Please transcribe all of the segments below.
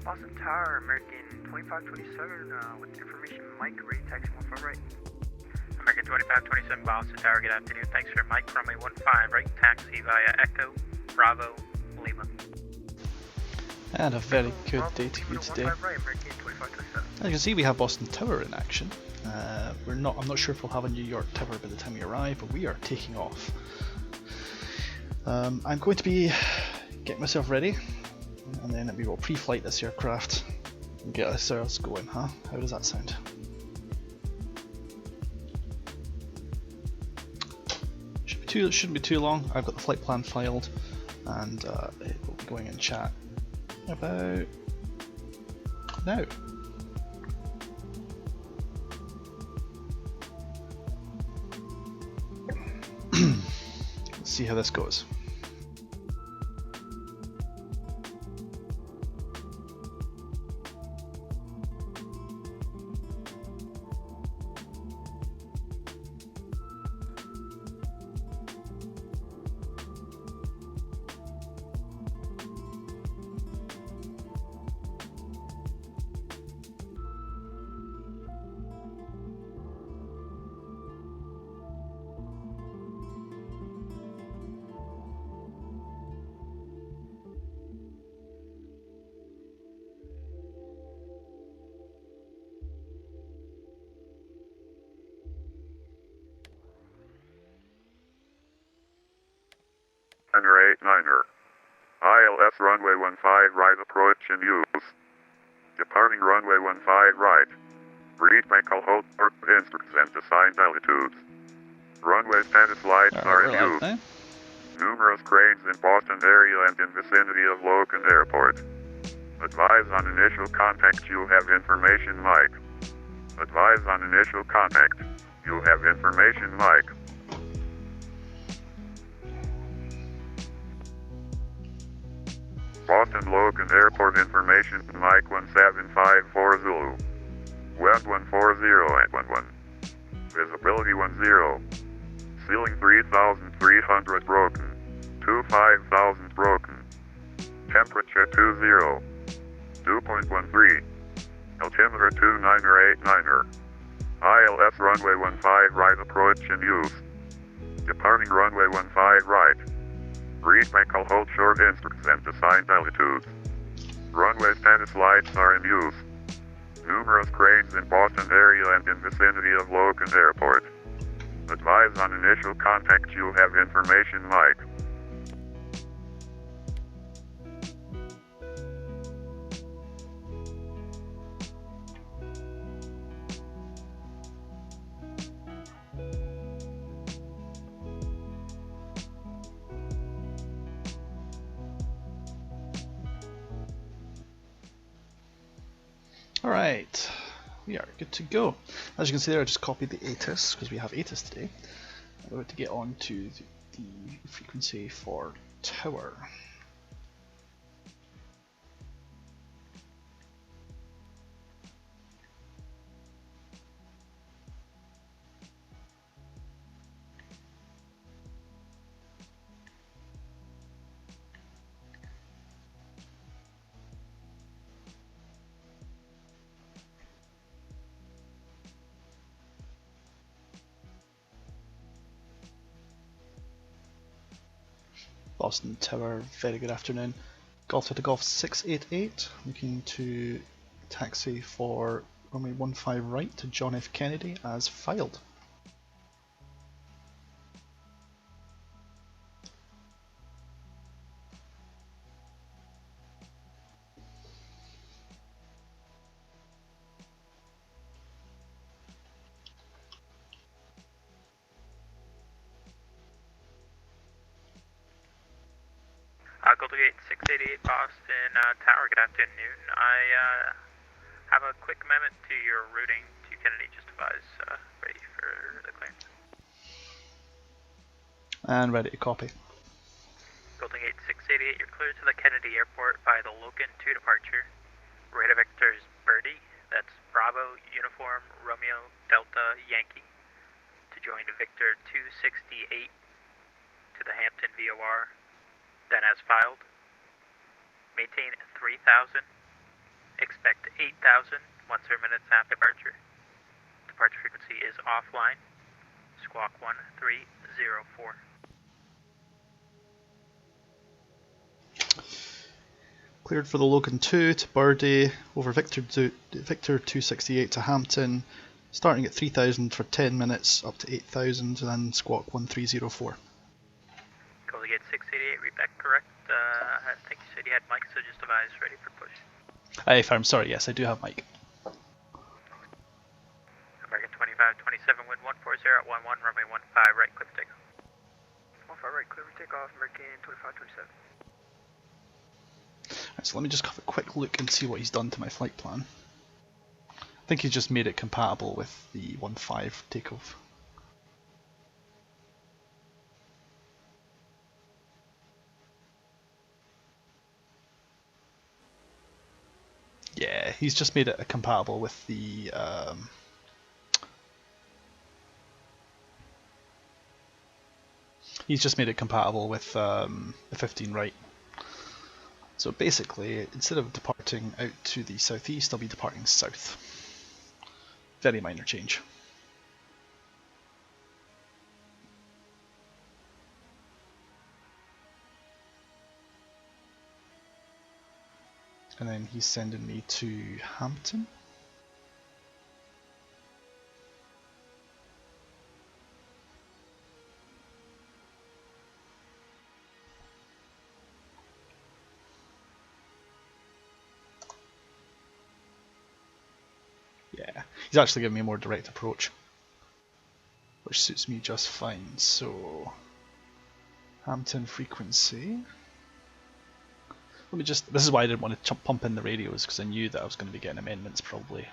Boston Tower, American 2527, with information Mike, ready taxi 15 right. American 2527, Boston Tower, good afternoon. Thanks for Mike, runway 15 right, taxi via Echo, Bravo, Lima. And a very good day to you today. Right, American 2527. As you can see, we have Boston Tower in action. I'm not sure if we'll have a New York Tower by the time we arrive, but we are taking off. I'm going to be getting myself ready, and then we will pre-flight this aircraft and get ourselves going, huh? How does that sound? Shouldn't be too long. I've got the flight plan filed, and it will be going in chat about now. Let's see how this goes. Niner 89er. ILS runway 15 right approach and use. Departing runway 15 right. Read Michael hold port instructions and assigned altitudes. Runway status lights are in use. Now. Numerous cranes in Boston area and in vicinity of Logan Airport. Advise on initial contact, you have information Mike. Advise on initial contact. You have information Mike. Boston Logan Airport information Mike 1754 Zulu. Wind 140 at 11. Visibility 10. Ceiling 3,300 broken. 25,000 broken. Temperature 20. Dew point 13. Altimeter 2989er. ILS runway 15 right approach and use. Departing runway 15 right. Read Michael hold short instructions and assigned altitudes. Runway status lights are in use. Numerous cranes in Boston area and in vicinity of Logan Airport. Advise on initial contact, you have information Mike. Alright, we are good to go. As you can see there, I just copied the ATIS because we have ATIS today. I'm about to get on to the frequency for Tower. Boston Tower, very good afternoon. Golf to Golf 688, looking to taxi for runway 15 right to John F. Kennedy as filed. Golden Gate 688 Boston Tower, good afternoon. I have a quick amendment to your routing to Kennedy, just advise ready for the clearance. And ready to copy. Golden Gate 688, you're cleared to the Kennedy Airport by the Logan 2 departure. Rate of vector is Birdie, that's Bravo, Uniform, Romeo, Delta, Yankee. To join Victor 268 to the Hampton VOR. Then as filed, maintain 3,000, 10 minutes after departure. Departure frequency is offline. Squawk 1304. Cleared for the Logan 2 to Birdie, over Victor 268 to Hampton, starting at 3000 for 10 minutes, up to 8000, and then squawk 1304. Golden Gate 688, read back correct. I think you said you had Mike, so just advise ready for push. If I'm sorry, yes, I do have Mike. American 2527, wind 140 at 11, runway 15, right, clear for takeoff. 15 right, clear for takeoff, American 2527. Right, so let me just have a quick look and see what he's done to my flight plan. I think he's just made it compatible with the 15 takeoff. Yeah, he's just made it compatible with the the 15 right. So basically, instead of departing out to the southeast, I'll be departing south. Very minor change. And then he's sending me to Hampton. Yeah, he's actually giving me a more direct approach, which suits me just fine. So, Hampton frequency. Let me just, this is why I didn't want to pump in the radios, because I knew that I was going to be getting amendments probably.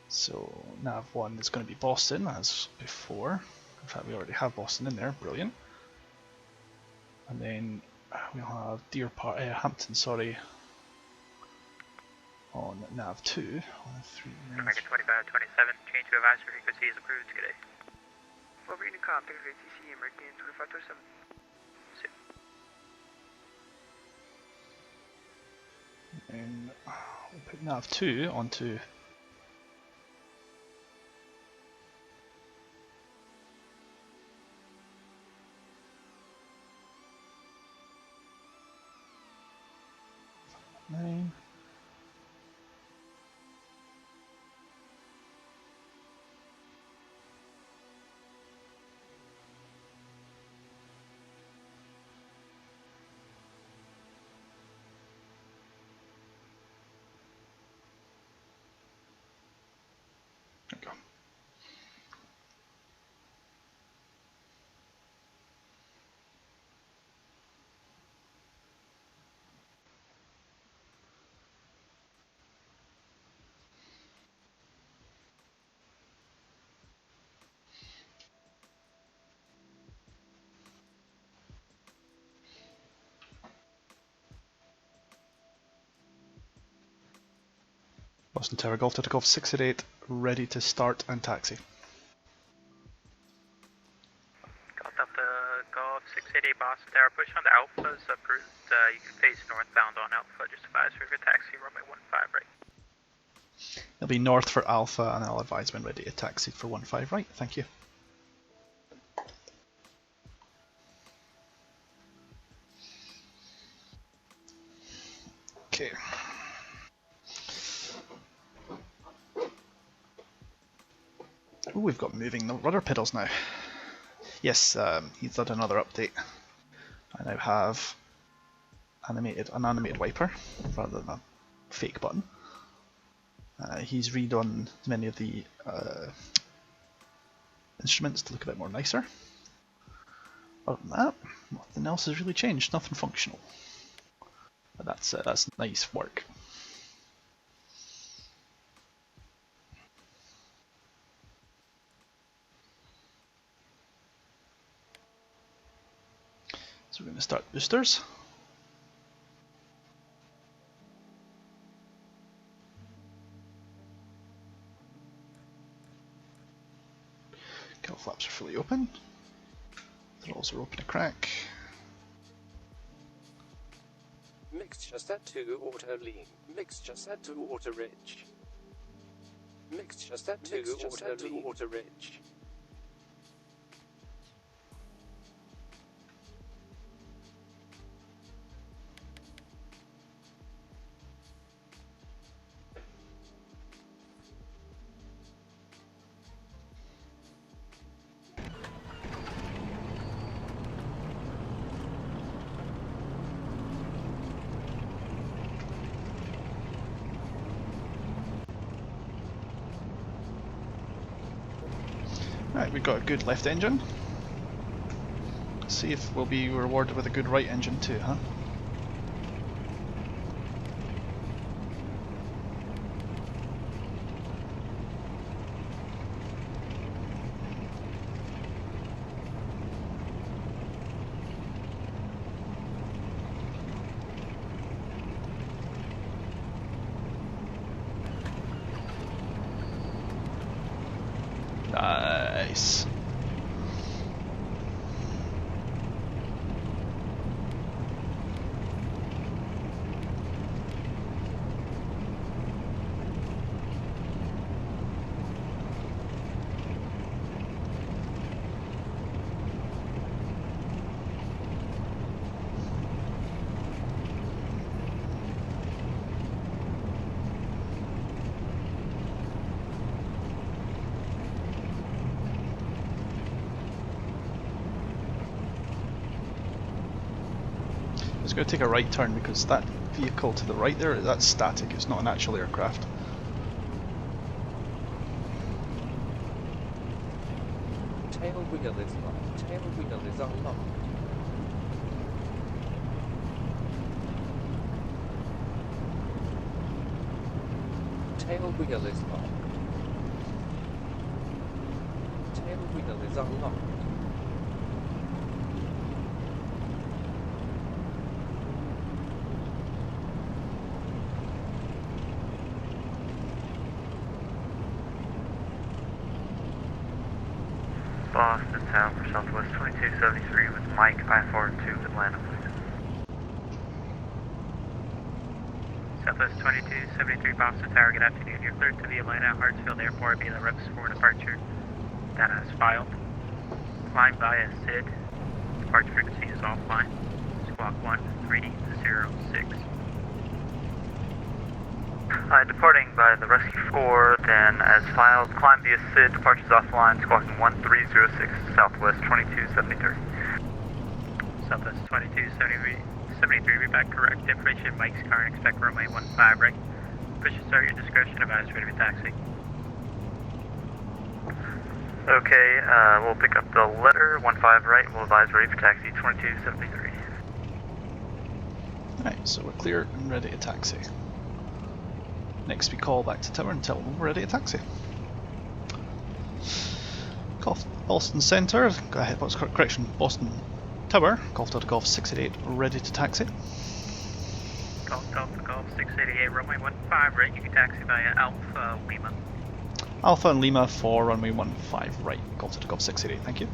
So, nav1 is going to be Boston, as before. In fact, we already have Boston in there, brilliant. And then we'll have Hampton, sorry, on nav2 on 3 minutes. American 2527, change to advisory frequency is approved today. Over Unicom, take ATC, American 2527. And we'll put nav2 onto nine. There we go. Boston Tower Golf Delta Golf 688, ready to start and taxi. Delta Golf 688 Boston Tower, push on the Alpha is approved. You can face northbound on Alpha, just advise for taxi, runway 15 right. It'll be north for Alpha, and I'll advise when ready to taxi for 15 right. Thank you. Okay. Oh, we've got moving the rudder pedals now. Yes, he's done another update. I now have an animated wiper rather than a fake button. He's redone many of the instruments to look a bit more nicer. Other than that, nothing else has really changed. Nothing functional. But that's nice work. So we're going to start boosters. Cowl flaps are fully open. Throttles are open a crack. Mixture set to auto lean. Mixture set to auto rich. Mixture set to auto rich. Right, we've got a good left engine. Let's see if we'll be rewarded with a good right engine too, huh? Nice. It's going to take a right turn because that vehicle to the right there, that's static, it's not an actual aircraft. Tail wheel is locked. Tail wheel is unlocked. Tail wheel is locked. Tail wheel is unlocked. Boston Town for Southwest 2273 with Mike I-42 Atlanta, please. Southwest 2273 Boston Tower, good afternoon. You're cleared to the Atlanta Hartsfield Airport via the reps for departure. Data is filed. Climb via SID. Departure frequency is offline. Squawk 1306. Departing by the Rescue 4, then as filed, climb via SID, departures offline, squawking 1306, Southwest 2273. Southwest 2273, read back correct information. Mike's car and expect runway 15 right. Push to start your discretion, advise ready for taxi. Okay, we'll pick up the letter, 15 right, we'll advise ready for taxi 2273. Right, so we're clear and ready to taxi. Next we call back to tower and tell them we're ready to taxi. Boston Centre, go ahead, what's correction, Boston Tower, Golf Delta Golf 688, ready to taxi. Golf Delta Golf 688, runway 15 right, you can taxi via Alpha Lima. Alpha and Lima for runway 15 right, Golf Delta Golf 688, thank you.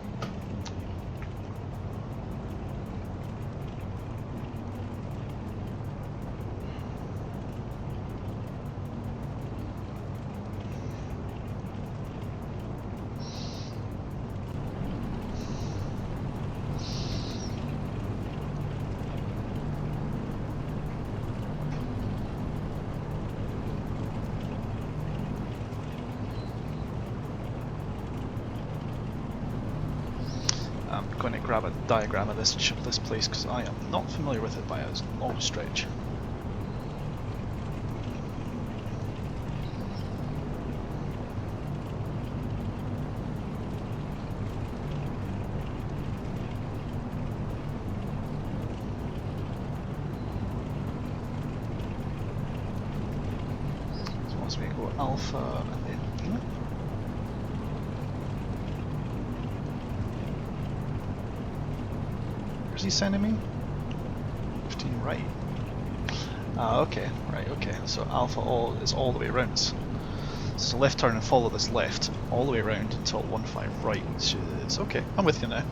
I'm going to grab a diagram of this place because I am not familiar with it by a long stretch. So once we go Alpha and then Lima. Where's he sending me? 15 right. Ah, okay, right, okay. So Alpha is all the way around. So left turn and follow this left all the way around until 15 right, which is okay. I'm with you now.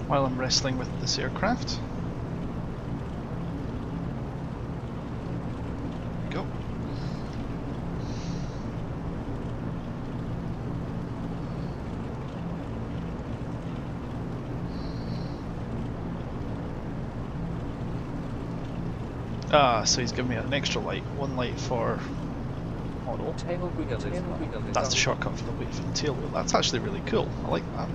while I'm wrestling with this aircraft. There we go. Ah, so he's giving me an extra light. One light for model. Tail wheel. That's the shortcut for the tail wheel. That's actually really cool. I like that.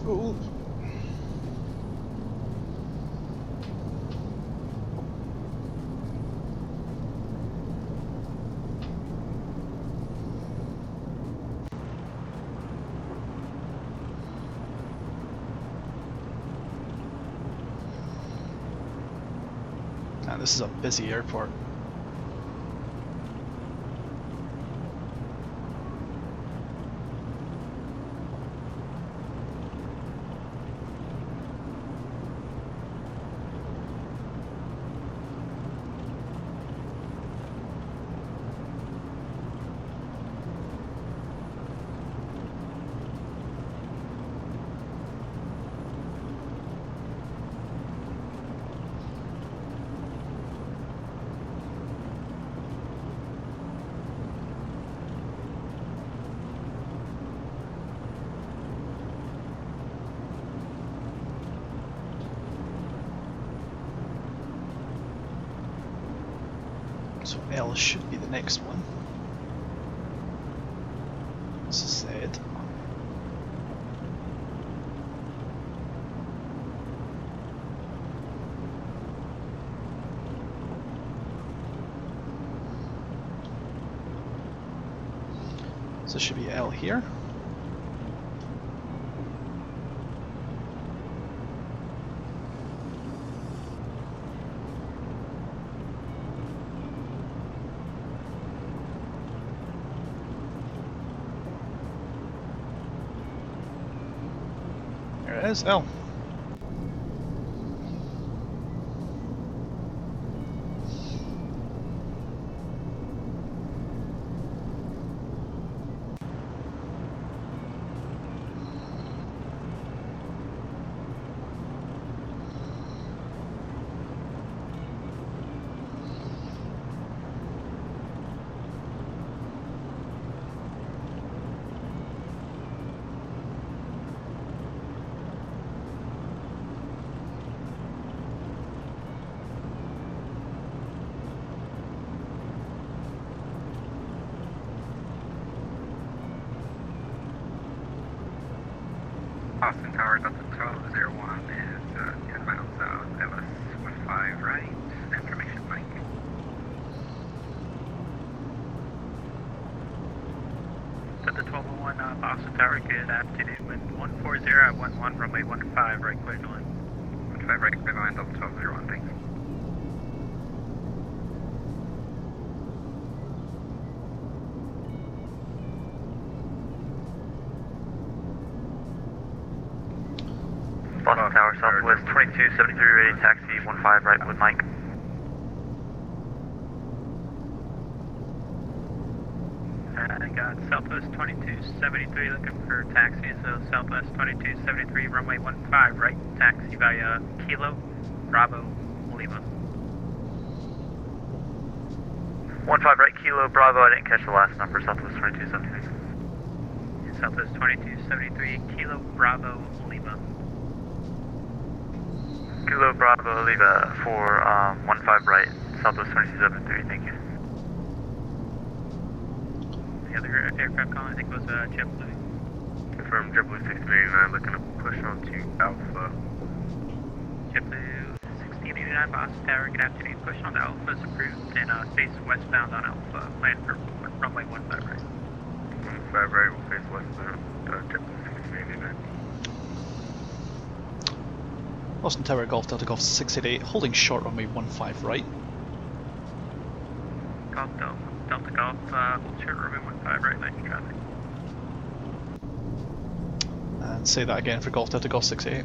Ooh. Man, this is a busy airport. So L should be the next one. This is Z. So this should be L here. There it is, L. Austin Tower, Delta 1201 is 10 miles south, LS 15 right, information Mike. Delta 1201, Boston Tower, good afternoon. Wind 140 at 11, runway 15, right clear to land. 15 right, clear to land, Delta 1201, thanks. Boston Tower, Southwest 2273, ready taxi 15 right with Mike. I got Southwest 2273 looking for taxi, so Southwest 2273, runway 15 right, taxi via Kilo, Bravo, Lima. 15 right, Kilo, Bravo, I didn't catch the last number, Southwest 2273. Southwest 2273, Kilo, Bravo, Lima. Kilo, Bravo, Lima for 15 right, Southwest 2273, thank you. The other aircraft calling, I think, was JetBlue. Confirm JetBlue 1689, looking to push on to Alpha. JetBlue 1689, Boston Tower, good afternoon. Push on to Alpha is approved and face westbound on Alpha. Plan for runway 15 right. 15 right, we'll face westbound, JetBlue 1689. Boston Tower, Golf Delta Golf 688, holding short runway 15 right. Golf Delta Golf, hold short runway 15 right, landing traffic. And say that again for Golf Delta Golf 688.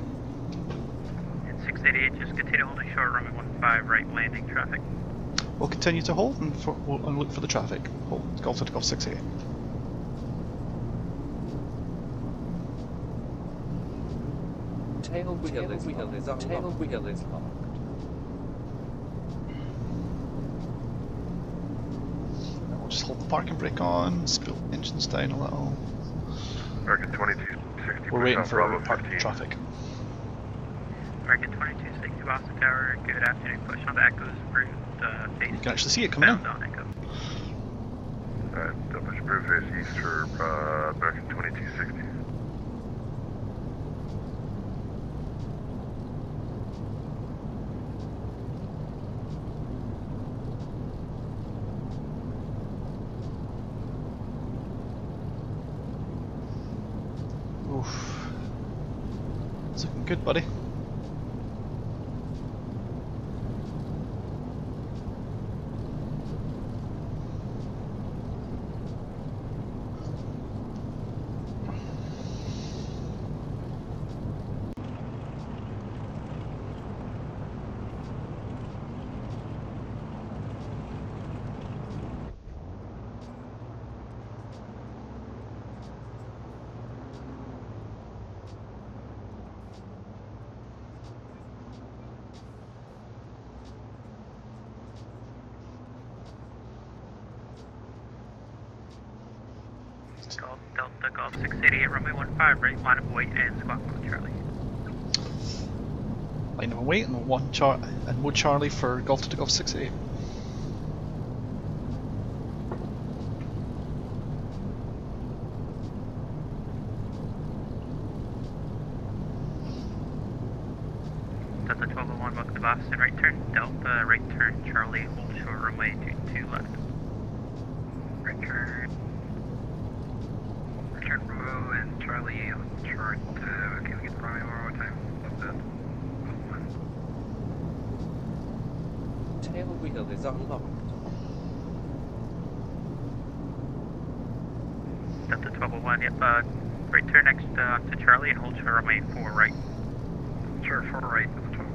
And 688, just continue holding short runway 15 right, landing traffic. We'll continue to hold and, and look for the traffic. Hold Golf Delta Golf 688. Tail wheel is locked. We'll just hold the parking brake on, spill engines down a little. American 2260, We're waiting for Bravo parking 15. traffic. American 2260, Boston Tower, good afternoon. Push on to Echoes approved, face You can actually see it coming in. bound on Echo. Push approved face east for American 2260. Oof. It's looking good, buddy. Golf Delta Golf 688, runway 15 right, line of wait and squawk mode Charlie. Line of wait and mode Charlie for Golf Delta Golf 688. Delta 1201, welcome to Boston, right turn, Delta, right turn, Charlie, hold short runway 22 left. Right turn. Return Bravo and Charlie on short. Can we get the runway one more time? Delta 1201. Tail wheel is unlocked. Delta 1201, yep, right turn next to Charlie and hold short runway 4 right. Sure, 4 right, Delta 12.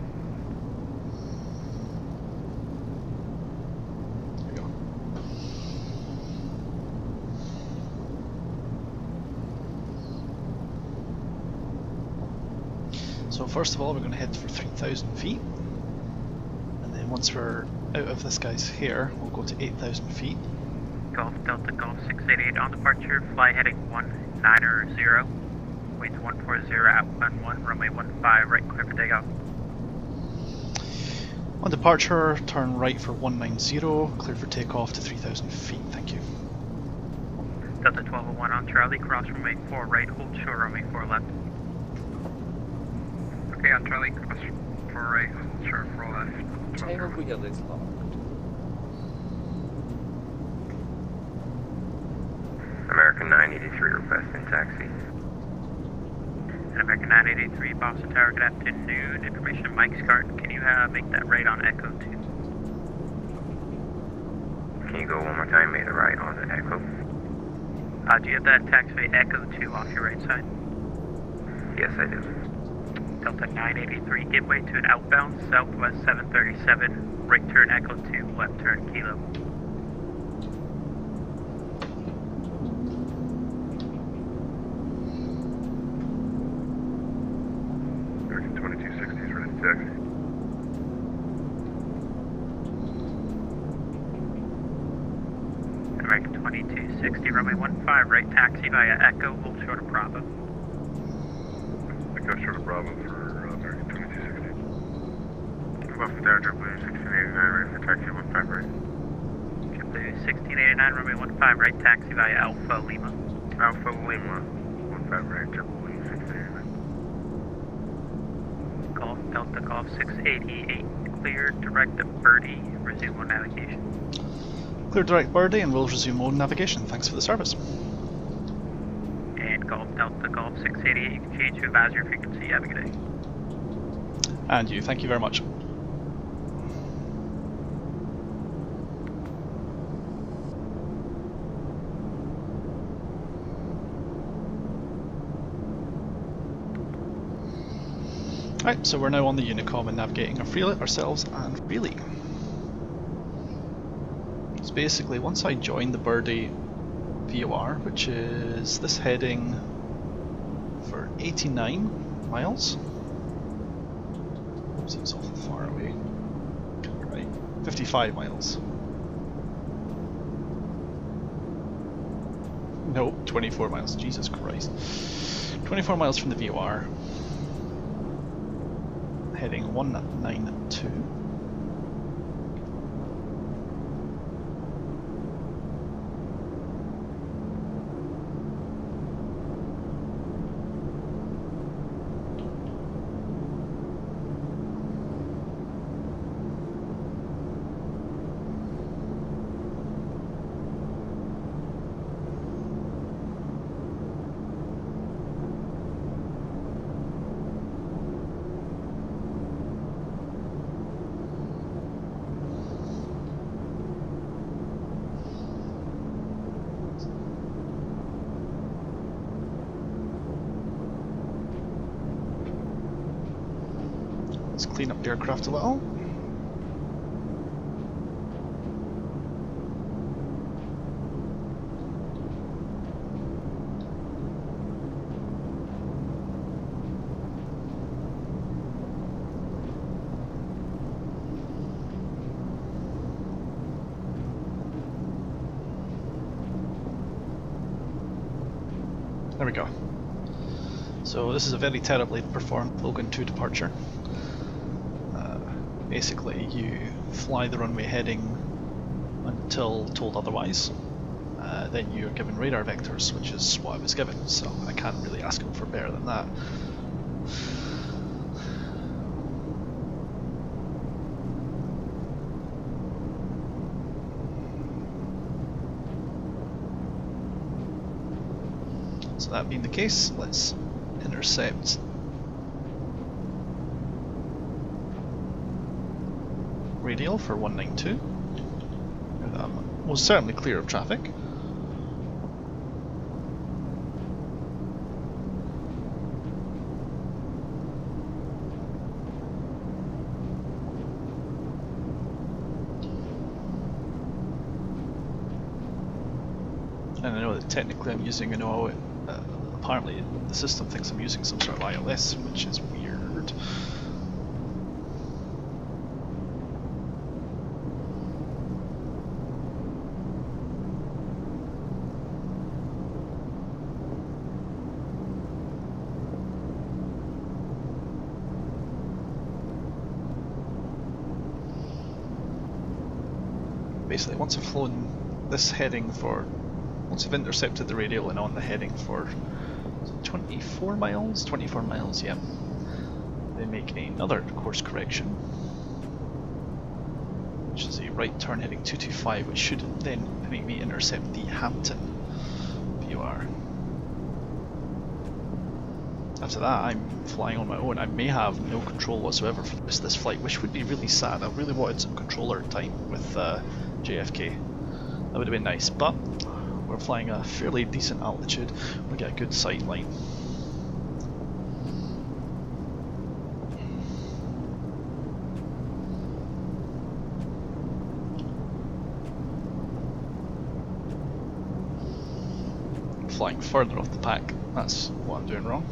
There we go. So first of all, we're going to head for 3,000 feet, and then once we're out of this guy's hair, we'll go to 8,000 feet. Golf Delta Golf 688 on departure, fly heading 190, weight 140 at 11, runway 15 right, clear for takeoff. On departure, turn right for 190, clear for takeoff to 3,000 feet, thank you. Delta 1201 on Charlie, cross runway 4 right, hold short runway 4 left. Okay, on Charlie, cross 4 right, sure, 4 left. Tail wheel is locked. American 983 requesting taxi. And American 983, Boston Tower, good afternoon. Information Mike's cart. Can you make that right on Echo 2? Can you go one more time, make the right on the Echo? Do you have that taxiway Echo 2 off your right side? Yes, I do. Delta 983, give way to an outbound Southwest 737, right turn Echo 2, left turn Kilo. American 2260 is ready to taxi. American 2260, runway 15, right taxi via Echo, hold short of Bravo. Echo short of Bravo for American 2260. Boston Tower, JetBlue 1689, ready for taxi 15 right. JetBlue 1689, runway 15, right taxi via Alpha Lima. Alpha Lima 15 right, JetBlue 1689. Golf Delta Golf 688, clear direct to Birdie, resume on navigation. Clear direct Birdie and we'll resume on navigation. Thanks for the service. And Golf Delta Golf 688, you can change to advisory frequency. Have a good day. And you, thank you very much. Right, so we're now on the Unicom and navigating ourselves and freely. So basically, once I join the Birdie VOR, which is this heading for 89 miles. Seems awful far away. Right, 55 miles. No, 24 miles. Jesus Christ. 24 miles from the VOR. Heading 192. Let's clean up the aircraft a little. There we go. So this is a very terribly performed Logan 2 departure. Basically, you fly the runway heading until told otherwise. Then you're given radar vectors, which is what I was given, so I can't really ask them for better than that. So that being the case, let's intercept radial for 192. Was certainly clear of traffic. And I know that technically I'm using an apparently the system thinks I'm using some sort of ILS, which is weird. Basically, once I've flown this heading once I've intercepted the radial and on the heading for 24 miles? 24 miles, yeah. They make another course correction, which is a right turn heading 225, which should then make me intercept the Hampton VOR. After that, I'm flying on my own. I may have no control whatsoever for this flight, which would be really sad. I really wanted some controller time with JFK. That would have been nice, but we're flying a fairly decent altitude. We get a good sight line. Flying further off the pack, that's what I'm doing wrong.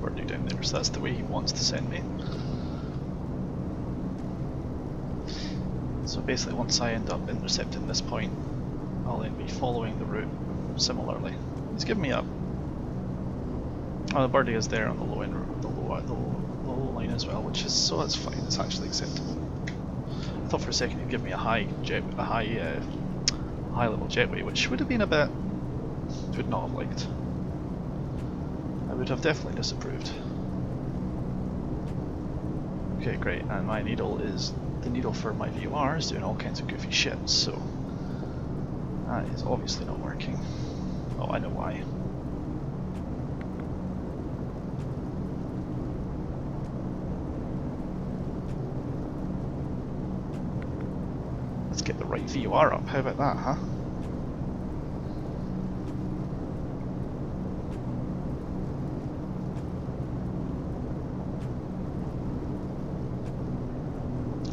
Birdie down there, so that's the way he wants to send me. So basically once I end up intercepting this point, I'll then be following the route similarly. He's giving me up. Oh, the birdie is there on the low end, the low line as well, which is, so that's fine, it's actually acceptable. I thought for a second he'd give me a high level jetway, which would have been a bit, would not have liked. I would have definitely disapproved. Okay, great, and my needle is, the needle for my VOR is doing all kinds of goofy shit, so that is obviously not working. Oh, I know why. Let's get the right VOR up, how about that, huh?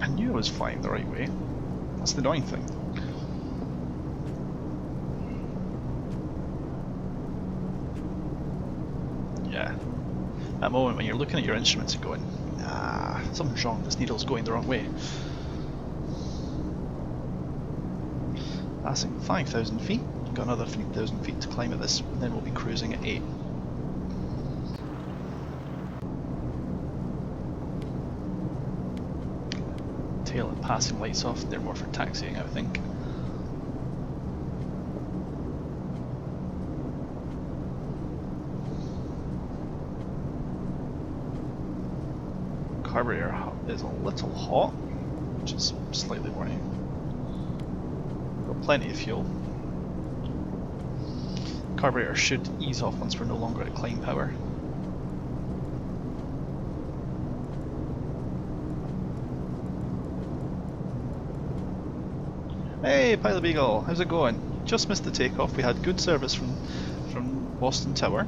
I knew I was flying the right way. That's the annoying thing. Yeah. That moment when you're looking at your instruments and going, ah, something's wrong, this needle's going the wrong way. Passing 5,000 feet, got another 3,000 feet to climb at this, and then we'll be cruising at 8. Tail and passing lights off, they're more for taxiing, I think. Carburetor is a little hot, which is slightly worrying. Got plenty of fuel. Carburetor should ease off once we're no longer at climb power. Hey, Pilot Beagle, how's it going? Just missed the takeoff. We had good service from Boston Tower.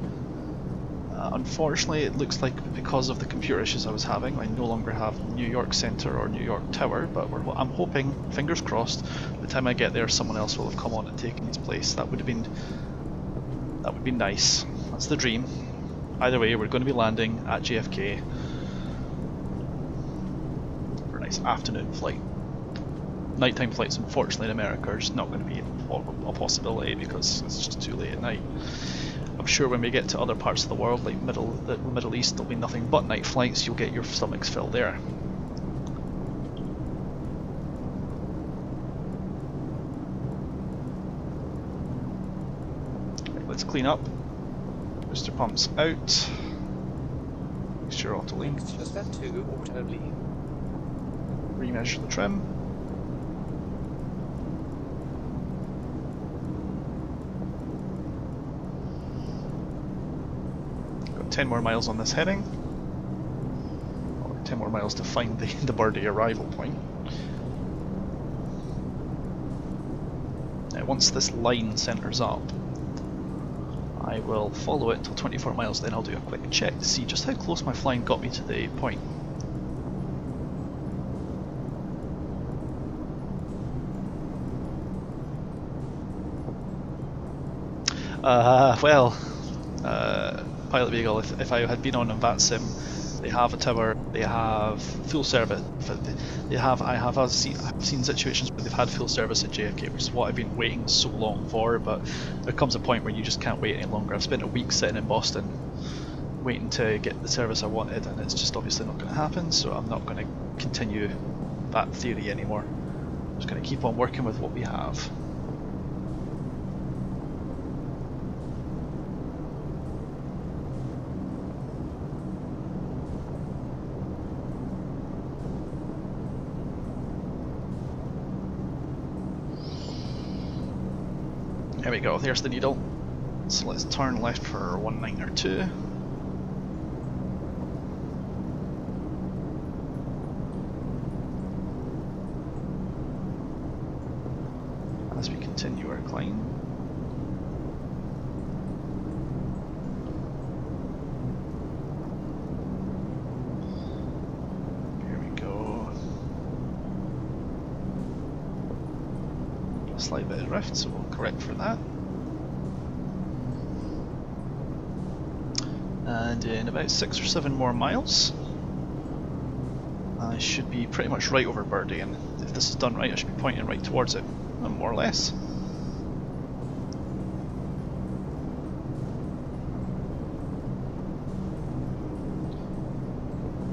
Unfortunately, it looks like because of the computer issues I was having, I no longer have New York Center or New York Tower, but I'm hoping, fingers crossed, by the time I get there someone else will have come on and taken its place. That would be nice. That's the dream. Either way, we're going to be landing at JFK for a nice afternoon flight. Nighttime flights, unfortunately, in America are just not going to be a possibility because it's just too late at night. I'm sure when we get to other parts of the world, like the Middle East, there'll be nothing but night flights. You'll get your stomachs filled there. Right, let's clean up. Booster pumps out. Mixture auto lean. Just that too, auto lean. Remeasure the trim. Got 10 more miles on this heading. Or 10 more miles to find the birdie arrival point. Now once this line centres up, I will follow it till 24 miles, then I'll do a quick check to see just how close my flying got me to the point. Well, Pilot Beagle, if I had been on a VAT sim, they have a tower, they have full service. I've seen situations where they've had full service at JFK, which is what I've been waiting so long for, but there comes a point where you just can't wait any longer. I've spent a week sitting in Boston waiting to get the service I wanted, and it's just obviously not going to happen, so I'm not going to continue that theory anymore. I'm just going to keep on working with what we have. There we go, there's the needle. So let's turn left for 192. As we continue our climb. Here we go. A slight bit of drift, so we'll correct for that. And in about 6 or 7 more miles, I should be pretty much right over Birdie, and if this is done right, I should be pointing right towards it, more or less.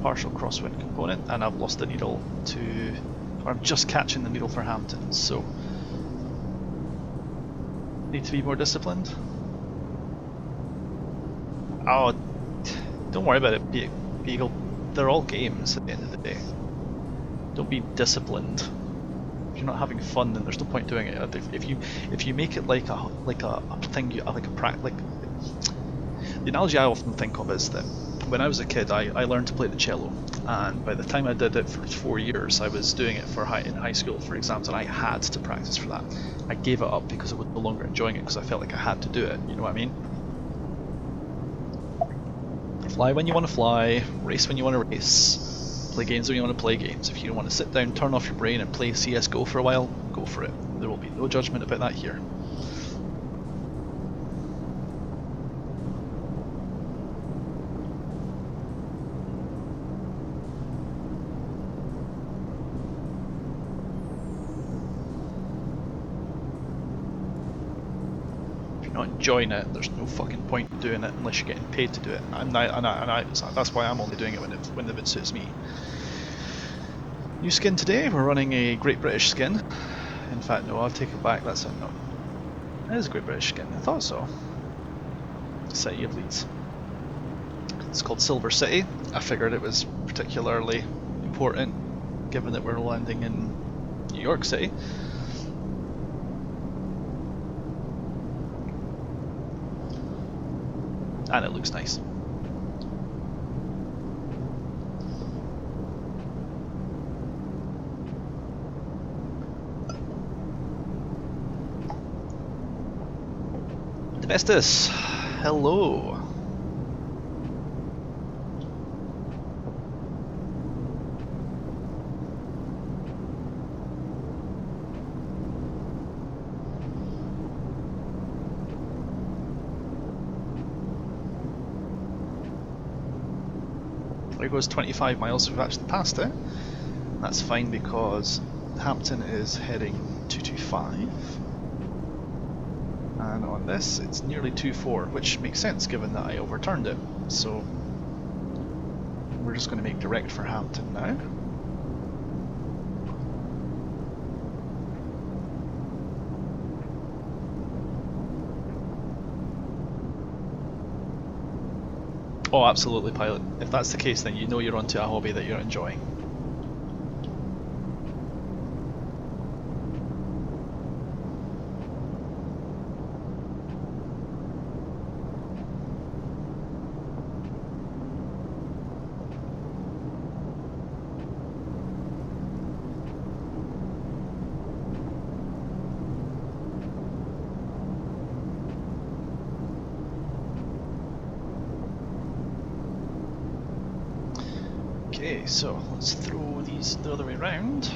Partial crosswind component, and I've lost the needle to, or I'm just catching the needle for Hampton, so need to be more disciplined. Oh, don't worry about it, Beagle. They're all games at the end of the day. Don't be disciplined. If you're not having fun, then there's no point doing it. If you make it like a thing, the analogy I often think of is that when I was a kid, I learned to play the cello, and by the time I did it for 4 years, I was doing it for in high school for exams, and I had to practice for that. I gave it up because I was no longer enjoying it because I felt like I had to do it. You know what I mean? Fly when you want to fly, race when you want to race, play games when you want to play games. If you don't want to sit down, turn off your brain and play CSGO for a while, go for it. There will be no judgment about that here. Not enjoying it, there's no fucking point in doing it unless you're getting paid to do it, and that's why I'm only doing it when it suits me. New skin today, we're running a Great British skin. In fact, no, I'll take it back, that's it, no. It is a Great British skin, I thought so. City of Leeds. It's called Silver City. I figured it was particularly important given that we're landing in New York City. And it looks nice. Devestus, hello. There goes 25 miles, we've actually passed it. That's fine because Hampton is heading 225. And on this it's nearly 2.4, which makes sense given that I overturned it. So we're just going to make direct for Hampton now. Oh, absolutely, Pilot. If that's the case, then you know you're onto a hobby that you're enjoying. Okay, so let's throw these the other way around.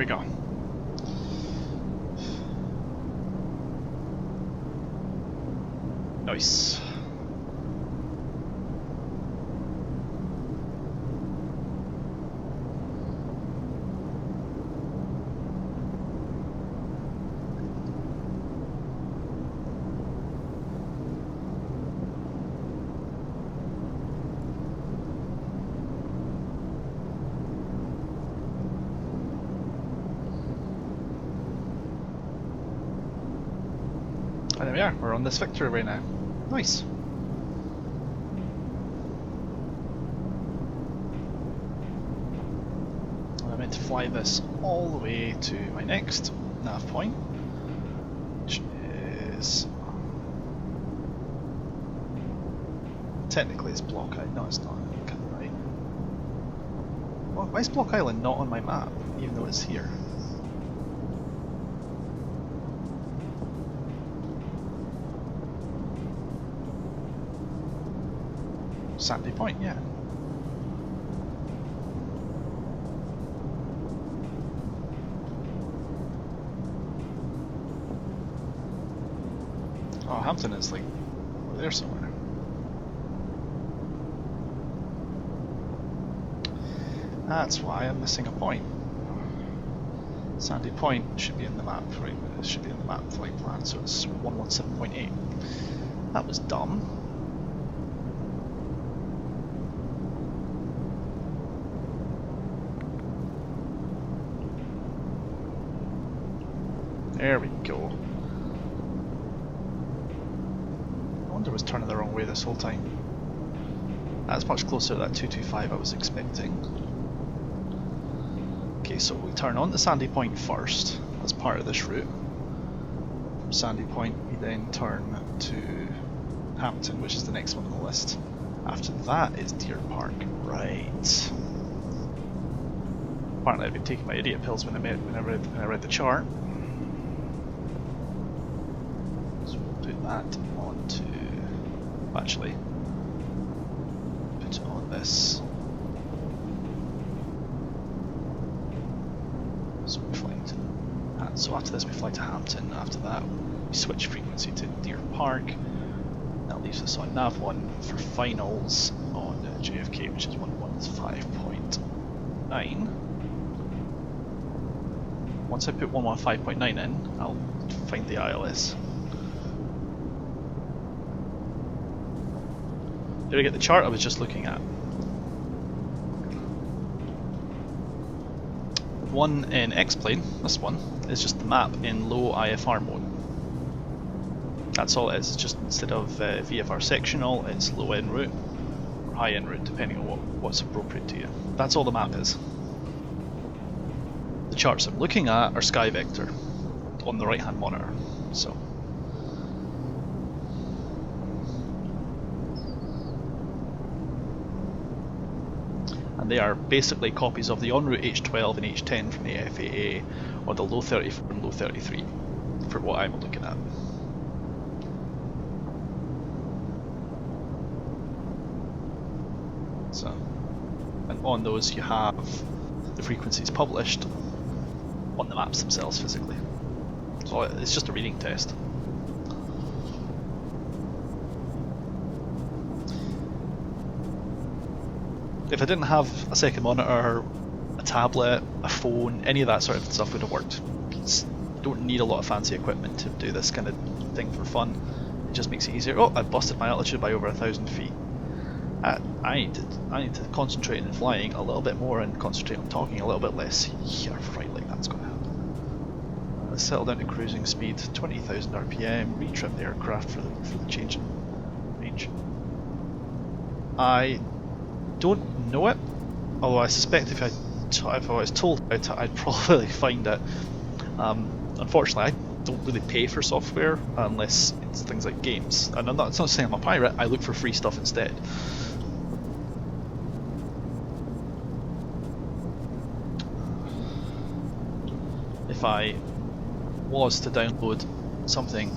There we go. Nice. And there we are, we're on this victory way now. Nice. I'm meant to fly this all the way to my next nav point, which is... technically it's Block Island. No, it's not. Okay, right. Well, why is Block Island not on my map, even though it's here? Sandy Point, yeah. Oh, Hampton is like over there somewhere. That's why I'm missing a point. Sandy Point should be in the map, right? It should be in the map flight plan, so it's 117.8. That was dumb. There we go. I wonder I was turning the wrong way this whole time. That's much closer to that 225 I was expecting. Okay, so we turn on to Sandy Point first, as part of this route. From Sandy Point we then turn to Hampton, which is the next one on the list. After that is Deer Park. Right. Apparently I've been taking my idiot pills when I read the chart. That onto, actually put it on this, so we fly to, so after this we fly to Hampton. After that we switch frequency to Deer Park. That leaves us on nav1 for finals on JFK, which is 115.9. Once I put 115.9 in, I'll find the ILS. Did I get the chart I was just looking at? One in X-Plane, this one, is just the map in low IFR mode. That's all it is, it's just instead of VFR sectional, it's low en route, or high en route, depending on what's appropriate to you. That's all the map is. The charts I'm looking at are Sky Vector, on the right hand monitor, so. They are basically copies of the en route H12 and H10 from the FAA, or the low 34 and low 33, for what I'm looking at. So, and on those you have the frequencies published on the maps themselves physically. So it's just a reading test. If I didn't have a second monitor, a tablet, a phone, any of that sort of stuff would have worked. You don't need a lot of fancy equipment to do this kind of thing for fun. It just makes it easier. Oh, I busted my altitude by over 1,000 feet. I need to concentrate on flying a little bit more and concentrate on talking a little bit less. Yeah, right, like that's going to happen. Let's settle down to cruising speed, 20,000 RPM, retrim the aircraft for the change in range. I don't know it, although I suspect if I was told about it, I'd probably find it. Unfortunately, I don't really pay for software unless it's things like games, and it's not saying I'm a pirate. I look for free stuff instead. If I was to download something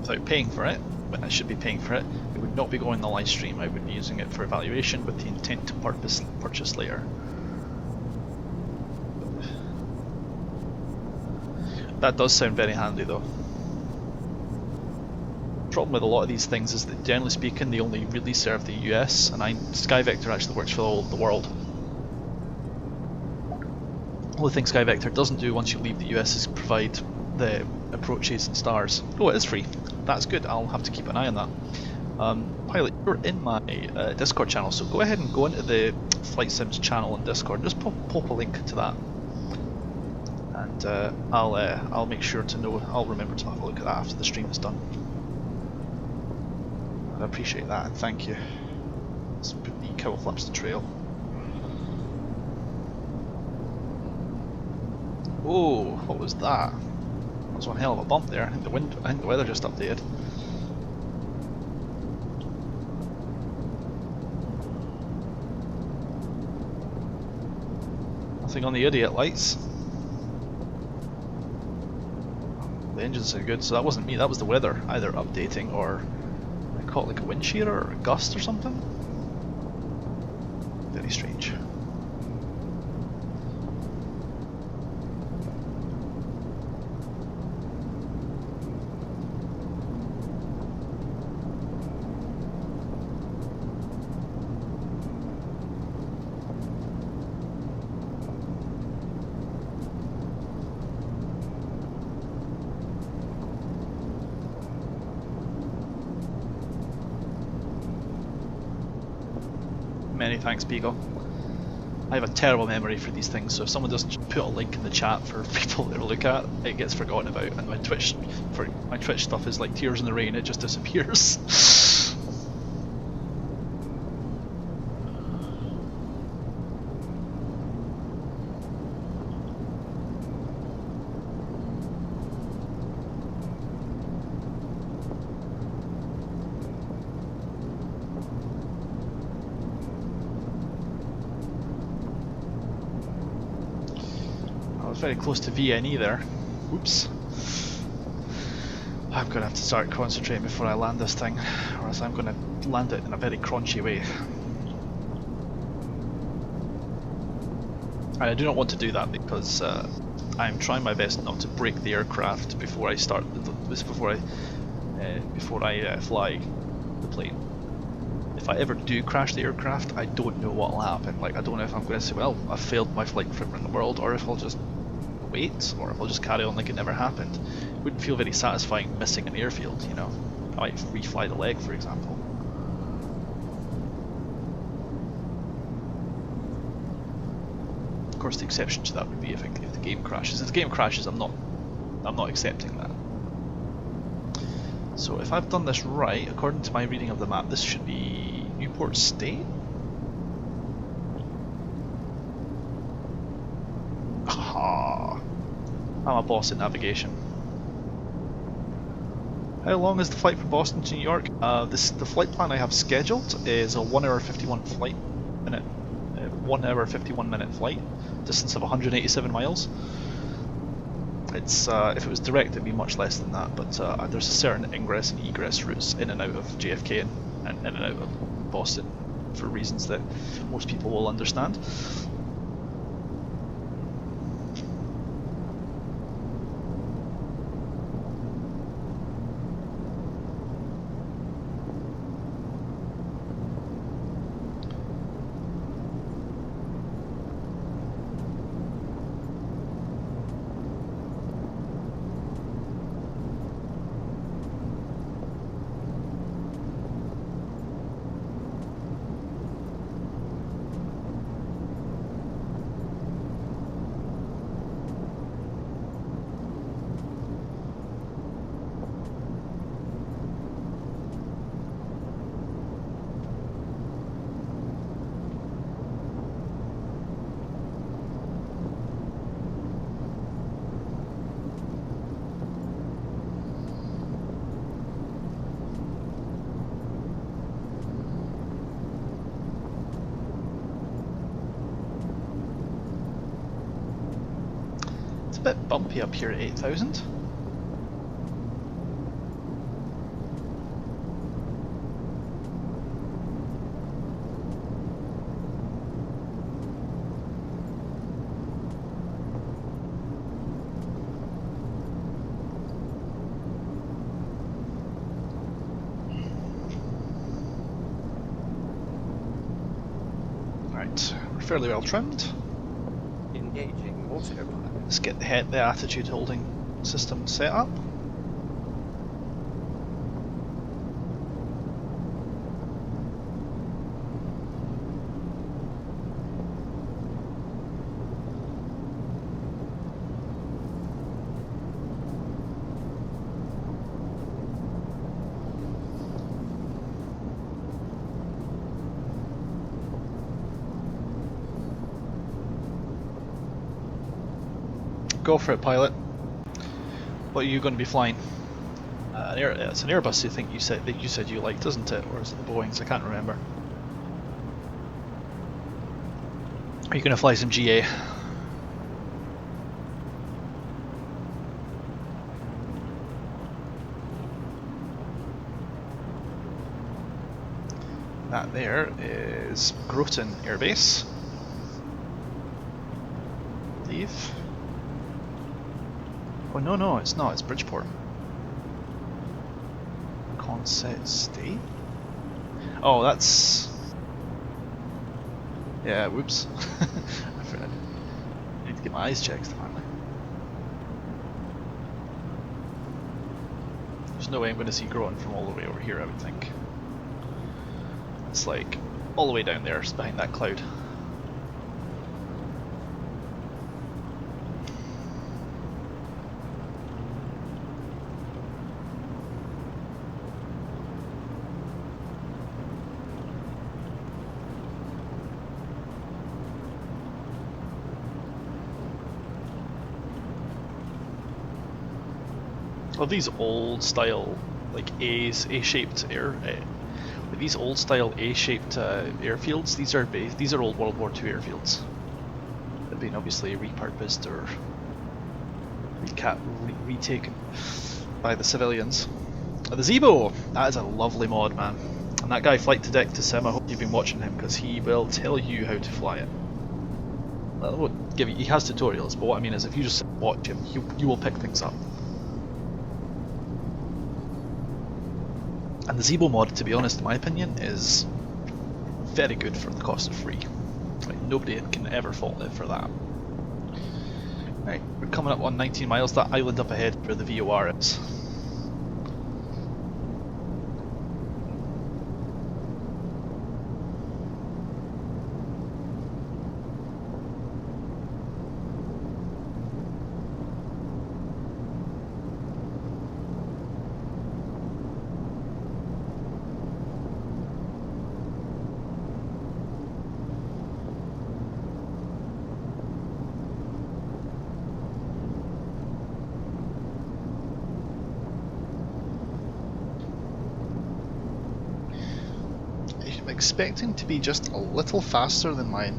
without paying for it, when I should be paying for it, it would not be going in the live stream. I would be using it for evaluation with the intent to purchase later. That does sound very handy though. The problem with a lot of these things is that generally speaking they only really serve the US, and SkyVector actually works for the whole of the world. The only thing SkyVector doesn't do once you leave the US is provide the approaches and stars. Oh, it is free. That's good. I'll have to keep an eye on that. Pilot, you're in my Discord channel, so go ahead and go into the Flight Sims channel on Discord and just pop a link to that. And I'll make sure to know, I'll remember to have a look at that after the stream is done. I appreciate that and thank you. Let's put the cowl flaps to trail. Oh, what was that? That was one hell of a bump there. I think the weather just updated. Nothing on the idiot lights. The engines are good, so that wasn't me, that was the weather either updating or I caught like a wind shear or a gust or something. Very strange. Many thanks, Beagle. I have a terrible memory for these things, so if someone doesn't put a link in the chat for people to look at, it gets forgotten about, and my Twitch stuff is like tears in the rain, it just disappears. Very close to VNE there. Oops. I'm going to have to start concentrating before I land this thing, or else I'm going to land it in a very crunchy way. And I do not want to do that because I'm trying my best not to break the aircraft before I start before I fly the plane. If I ever do crash the aircraft, I don't know what will happen. Like, I don't know if I'm going to say, well, I failed my flight trip around the world, or if I'll just wait, or if I'll just carry on like it never happened. It wouldn't feel very satisfying missing an airfield, you know. I might refly the leg, for example. Of course, the exception to that would be if the game crashes. If the game crashes, I'm not accepting that. So if I've done this right, according to my reading of the map, this should be Newport State. I'm a boss at navigation. How long is the flight from Boston to New York? The flight plan I have scheduled is a 1 hour 51 flight minute, 1 hour 51 minute flight, distance of 187 miles. It's if it was direct it'd be much less than that, but there's a certain ingress and egress routes in and out of JFK and in and out of Boston for reasons that most people will understand. A bit bumpy up here at 8,000. Right, we're fairly well trimmed. Engaging autopilot. Let's get the attitude holding system set up. Go for it, pilot. What are you going to be flying? It's an Airbus. You said you liked, isn't it? Or is it the Boeings? I can't remember. Are you going to fly some GA? That there is Groton Air Base. I believe. Oh no, it's not. It's Bridgeport. Consett State. Oh, that's. Yeah. Whoops. I need to get my eyes checked. Apparently. There's no way I'm going to see Groton from all the way over here. I would think. It's like all the way down there, it's behind that cloud. Well, these old style, like A-shaped these old style A-shaped airfields. These are old World War II airfields. They've been obviously repurposed or retaken by the civilians. The Zebo, that is a lovely mod, man. And that guy Flight to Deck to Sim, I hope you've been watching him because he will tell you how to fly it. Well, I won't give you, he has tutorials, but what I mean is if you just watch him, you will pick things up. And the Zebo mod, to be honest, in my opinion, is very good for the cost of free. Like, nobody can ever fault it for that. Right, we're coming up on 19 miles, that island up ahead where the VOR is. Expecting to be just a little faster than my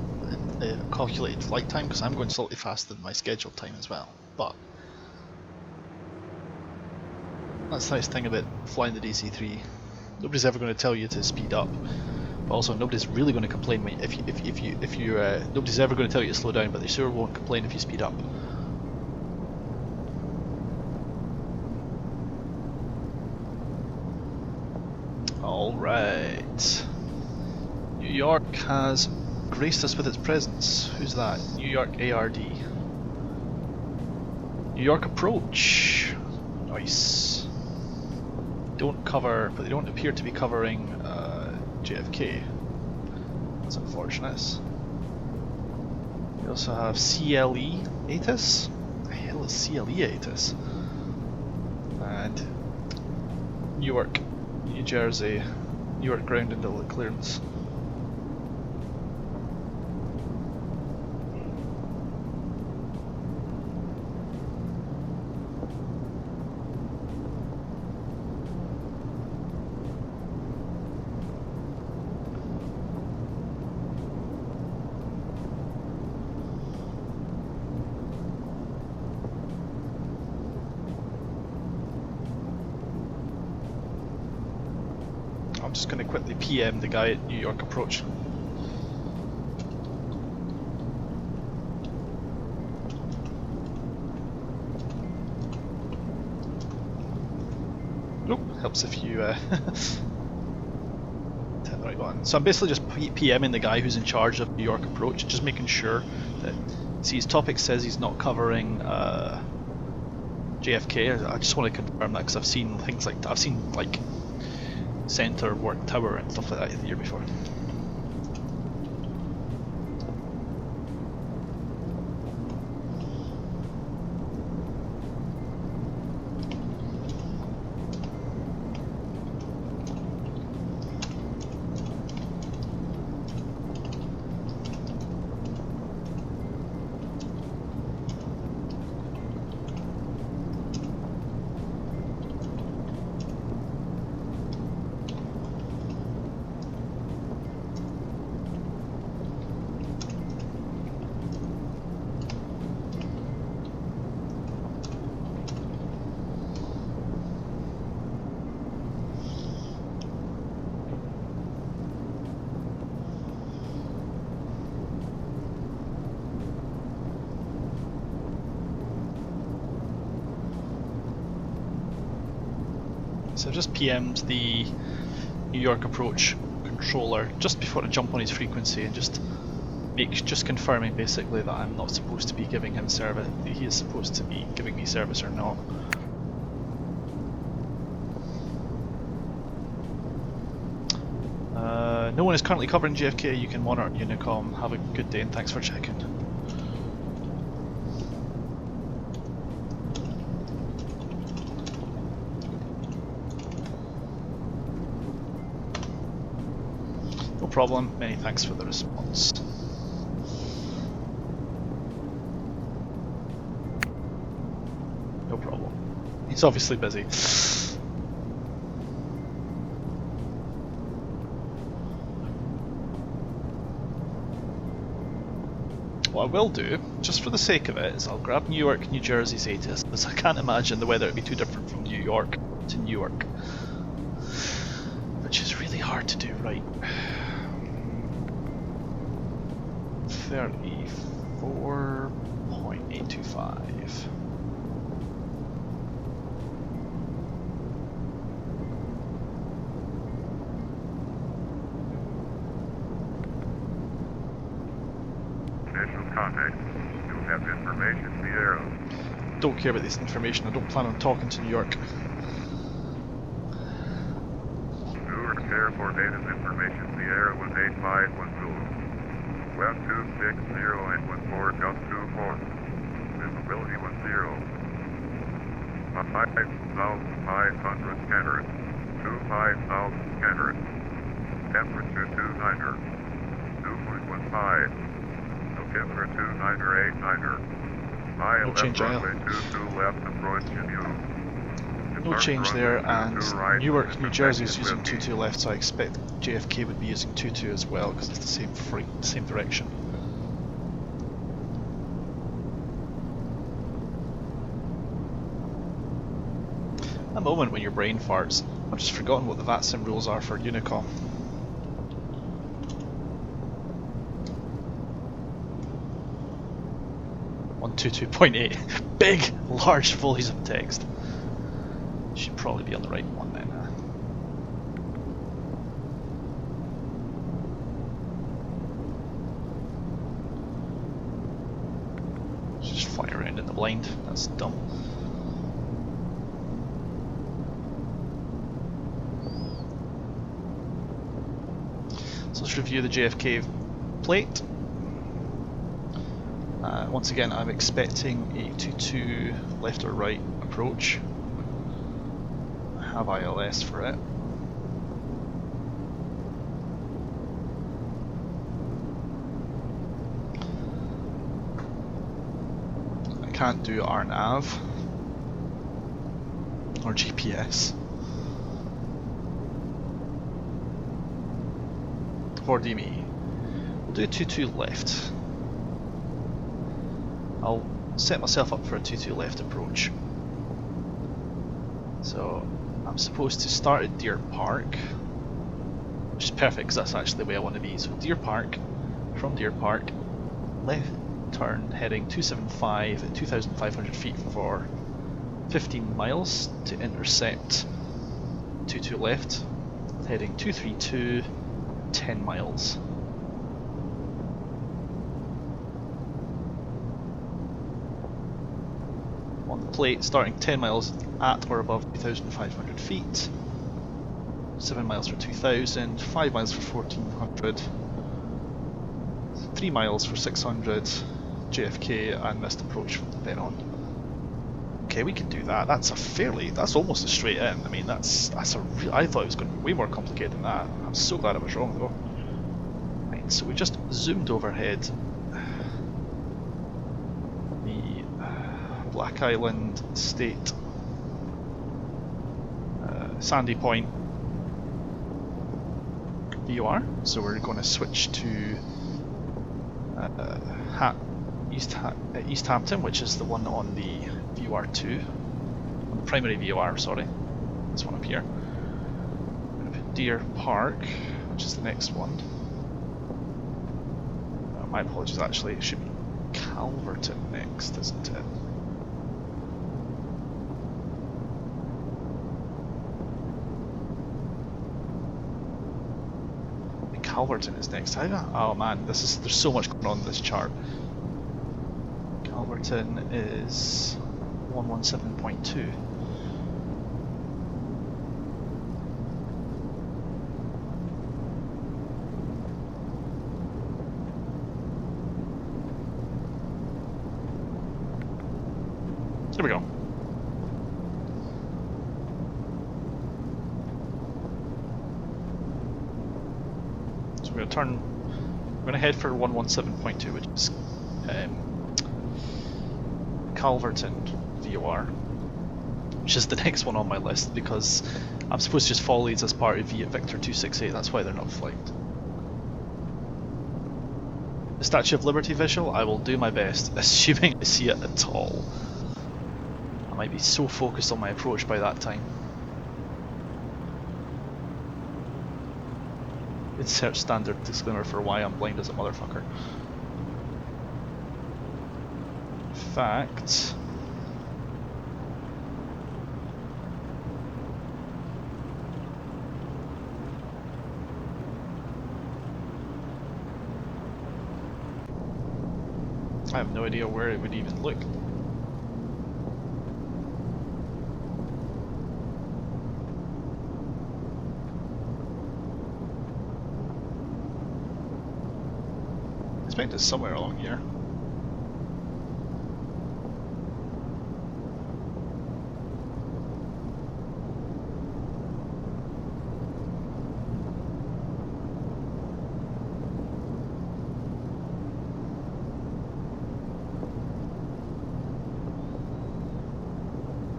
calculated flight time because I'm going slightly faster than my scheduled time as well, but that's the nice thing about flying the DC-3. Nobody's ever going to tell you to speed up, but also nobody's really going to complain when nobody's ever going to tell you to slow down, but they sure won't complain if you speed up. Alright. New York has graced us with its presence. Who's that? New York ARD. New York approach. Nice. Don't cover, but they don't appear to be covering JFK. That's unfortunate. We also have CLE ATIS. The hell is CLE ATIS? And Newark, New Jersey. Newark ground into clearance. I'm just going to quickly PM the guy at New York approach. Nope, helps if you tend the right one. So I'm basically just PMing the guy who's in charge of New York approach, just making sure that, see, his topic says he's not covering JFK. I just want to confirm that because I've seen things like that. I've seen like center, work tower and stuff like that the year before. So I've just PM'd the New York approach controller just before I jump on his frequency and just confirming basically that I'm not supposed to be giving him service. He is supposed to be giving me service or not. No one is currently covering JFK. You can monitor Unicom. Have a good day and thanks for checking. No problem. Many thanks for the response. No problem. He's obviously busy. What I will do, just for the sake of it, is I'll grab New York, New Jersey's ATIS, because I can't imagine the weather would be too different from New York to Newark. Which is really hard to do, right? 34.825. Contact. You have information, Sierra. Don't care about this information. I don't plan on talking to New York. Newark Airport Data's information, Sierra 18510. West 260 and 14 just 24. Visibility 10. 5,500 scanners. 25,000 scanners. Temperature 29er. 2.15. November 29er. Mile No change, left runway 22 left approaching you. No change there, and right, Newark, New Jersey is using 22 left, so I expect JFK would be using 22 as well, because it's the same direction. A moment when your brain farts. I've just forgotten what the VATSIM rules are for Unicom. On 22.8. Big, large volumes of text. Should probably be on the right one then. Just fly around in the blind. That's dumb. So let's review the JFK plate. Once again, I'm expecting a 22 left or right approach. I have ILS for it. I can't do RNAV or GPS. For DME, we'll do 22 left. I'll set myself up for a 22 left approach. So I'm supposed to start at Deer Park, which is perfect because that's actually the way I want to be. So Deer Park, from Deer Park, left turn heading 275 at 2,500 feet for 15 miles to intercept 22 left, heading 232 10 miles. On the plate, starting 10 miles at or above 2,500 feet, 7 miles for 2,000, 5 miles for 1,400, 3 miles for 600, JFK, and missed approach from then on. Okay, we can do that. That's almost a straight in. I mean, I thought it was going to be way more complicated than that. I'm so glad I was wrong though. Right, so we just zoomed overhead the Black Island State Sandy Point VOR. So we're going to switch to East Hampton, which is the one on the VOR2, on the primary VOR, sorry, this one up here. I'm going to put Deer Park, which is the next one. My apologies, actually, it should be Calverton next, isn't it? Calverton is next. Oh man, there's so much going on in this chart. Calverton is 117.2. There we go. So we're going to head for 117.2, which is Calverton VOR, which is the next one on my list because I'm supposed to just follow these as part of Victor 268, that's why they're not flagged. The Statue of Liberty visual, I will do my best, assuming I see it at all. I might be so focused on my approach by that time. Insert standard disclaimer for why I'm blind as a motherfucker. In fact, I have no idea where it would even look. I expect it's somewhere along here.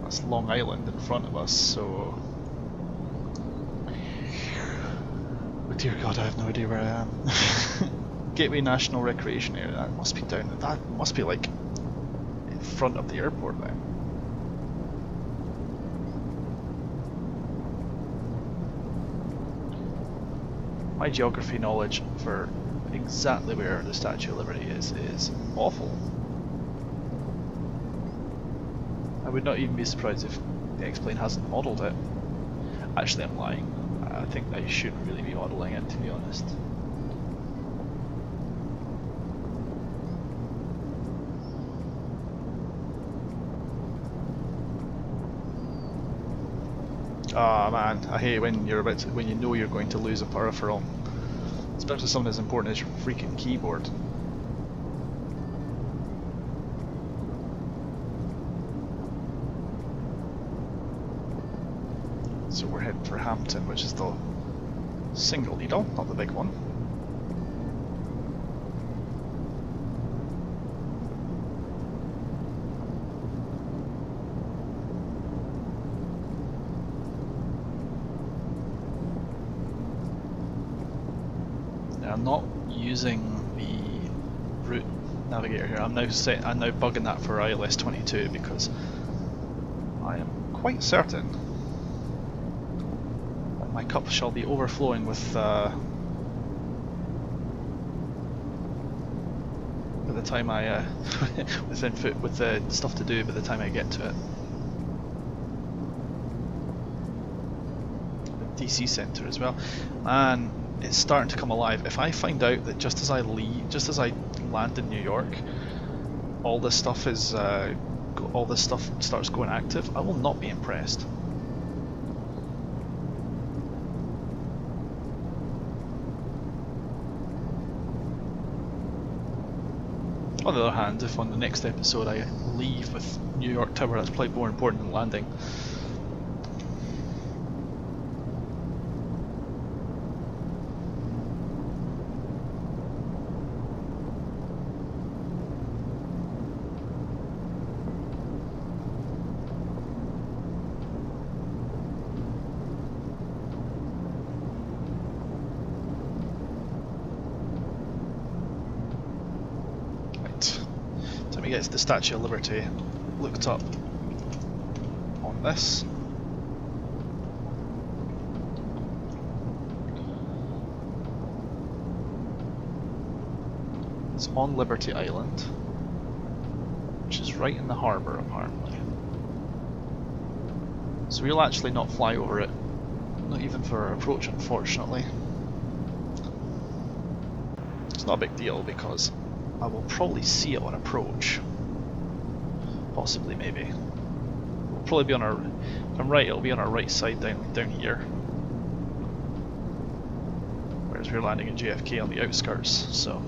That's Long Island in front of us, so... Oh dear God, I have no idea where I am. Gateway National Recreation Area, that must be down, that must be like in front of the airport then. My geography knowledge for exactly where the Statue of Liberty is awful. I would not even be surprised if the X-Plane hasn't modelled it. Actually, I'm lying. I think I should really be modelling it, to be honest. Ah man, I hate when when you know you're going to lose a peripheral, especially something as important as your freaking keyboard. So we're heading for Hampton, which is the single needle, not the big one. I'm not using the route navigator here. I'm now bugging that for ILS 22 because I am quite certain that my cup shall be overflowing with by the time I with input with stuff to do by the time I get to it. The DC Centre as well, and it's starting to come alive. If I find out that just as I land in New York, all this stuff starts going active, I will not be impressed. On the other hand, if on the next episode I leave with New York Tower, that's probably more important than landing. Time to get the Statue of Liberty looked up on this. It's on Liberty Island, which is right in the harbour apparently. So we'll actually not fly over it, not even for our approach unfortunately. It's not a big deal because I will probably see it on approach. Possibly, maybe. It'll probably be on our... If I'm right, it'll be on our right side down here. Whereas we're landing in JFK on the outskirts, so...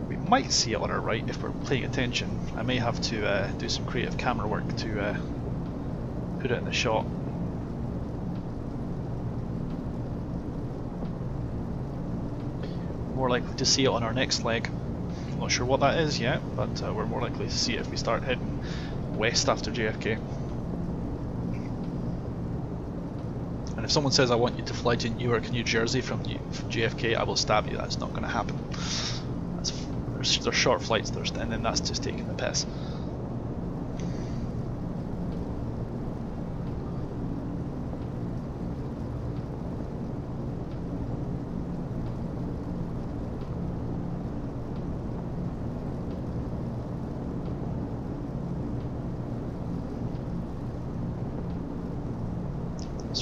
We might see it on our right if we're paying attention. I may have to do some creative camera work to put it in the shot. More likely to see it on our next leg. Not sure what that is yet, but we're more likely to see it if we start heading west after JFK. And if someone says I want you to fly to Newark, New Jersey from JFK, I will stab you. That's not going to happen. They're short flights, and then that's just taking the piss.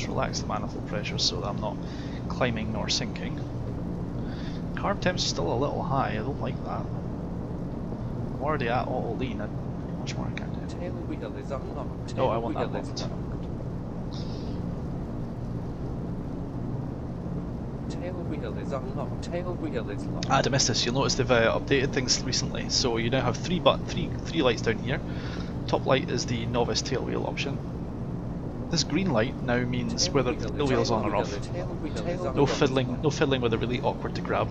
Relax the manifold pressure so that I'm not climbing nor sinking. Carb temp's still a little high, I don't like that. I'm already at auto lean, and much more I can do. Tail wheel is unlocked. Oh, I want that locked. Tail wheel is unlocked. Tail wheel is locked. I missed this. You'll notice they've updated things recently. So you now have three lights down here. Top light is the novice tail wheel option. This green light now means whether the tail wheel's on or off. No fiddling with a really awkward to grab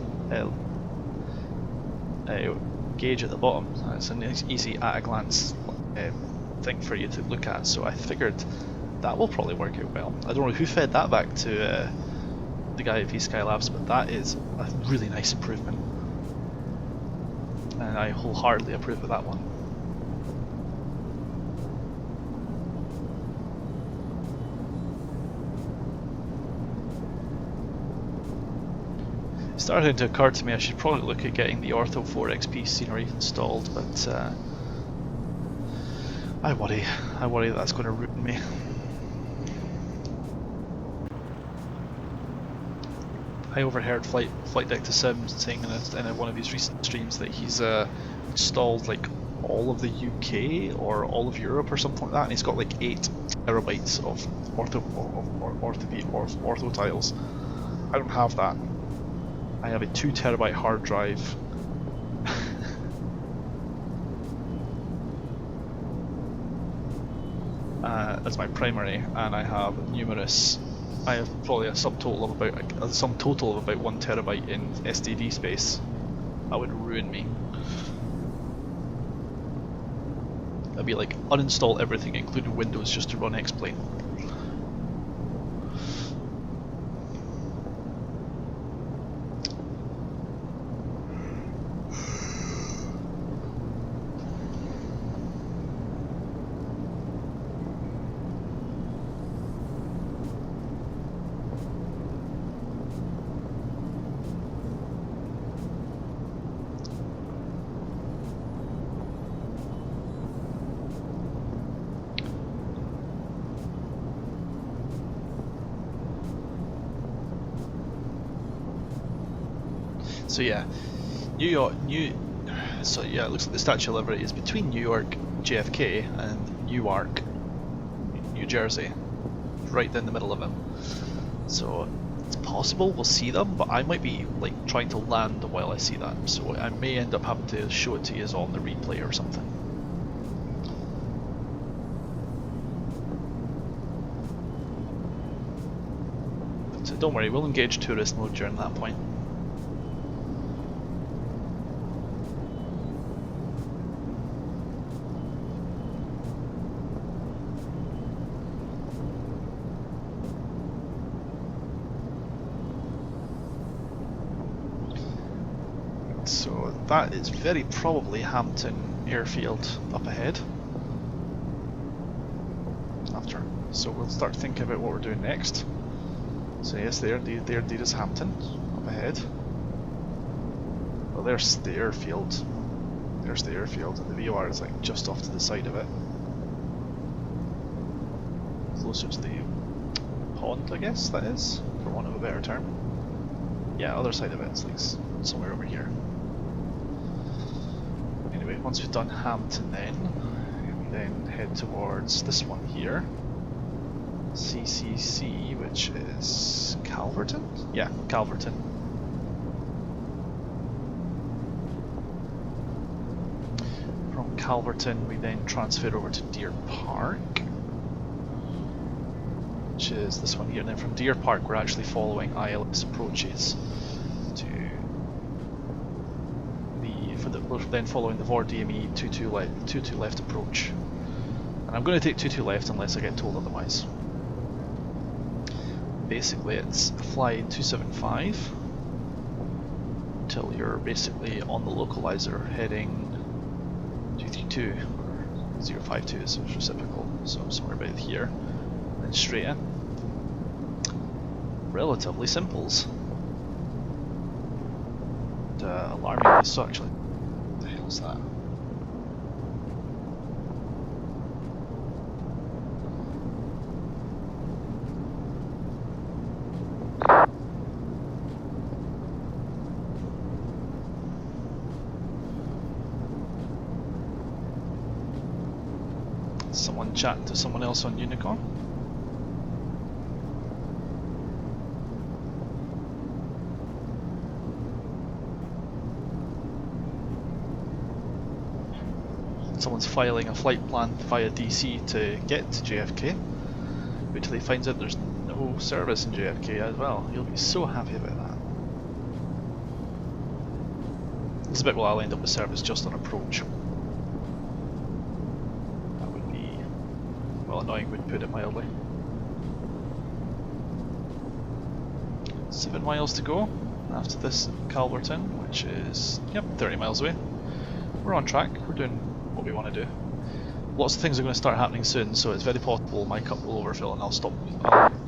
gauge at the bottom. It's an easy at a glance thing for you to look at. So I figured that will probably work out well. I don't know who fed that back to the guy at V-Skylabs, but that is a really nice improvement, and I wholeheartedly approve of that one. It started to occur to me I should probably look at getting the Ortho 4XP scenery installed, but I worry that that's going to ruin me. I overheard Flight Deck to Sim saying in one of his recent streams that he's installed like all of the UK or all of Europe or something like that, and he's got like 8 terabytes of ortho tiles. I don't have that. I have a 2 terabyte hard drive. As my primary, and I have probably a sum total of about 1 terabyte in SDD space. That would ruin me. That'd be like uninstall everything including Windows just to run X-Plane. So yeah, so yeah, it looks like the Statue of Liberty is between New York, JFK, and Newark, New Jersey, right in the middle of them. So it's possible we'll see them, but I might be like trying to land while I see that, so I may end up having to show it to you on the replay or something. But don't worry, we'll engage tourist mode during that point. So that is very probably Hampton Airfield up ahead. So we'll start thinking about what we're doing next. So yes, there indeed is Hampton up ahead. Well, there's the airfield. There's the airfield, and the VOR is like just off to the side of it, closer to the pond, I guess that is, for want of a better term. Yeah, other side of it. It's like somewhere over here. Anyway, once we've done Hampton, then we then head towards this one here, CCC, which is Calverton? Yeah, Calverton. From Calverton we then transfer over to Deer Park, which is this one here, and then from Deer Park we're actually following ILS approaches to we're then following the VOR DME 22 left approach. And I'm going to take 22 left unless I get told otherwise. Basically it's fly 275 until you're basically on the localizer heading 232, or 052 is reciprocal, so somewhere about here, and then straight in. Relatively simples. And, alarmingly so actually. What the hell's that? Someone chatting to someone else on Unicom. Someone's filing a flight plan via DC to get to JFK. Wait till he finds out there's no service in JFK as well. He'll be so happy about that. It's a bit, well, I'll end up with service just on approach. That would be, well, annoying would put it mildly. 7 miles to go after this Calverton, which is, yep, 30 miles away. We're on track, we're doing what we want to do. Lots of things are going to start happening soon, so it's very possible my cup will overfill and I'll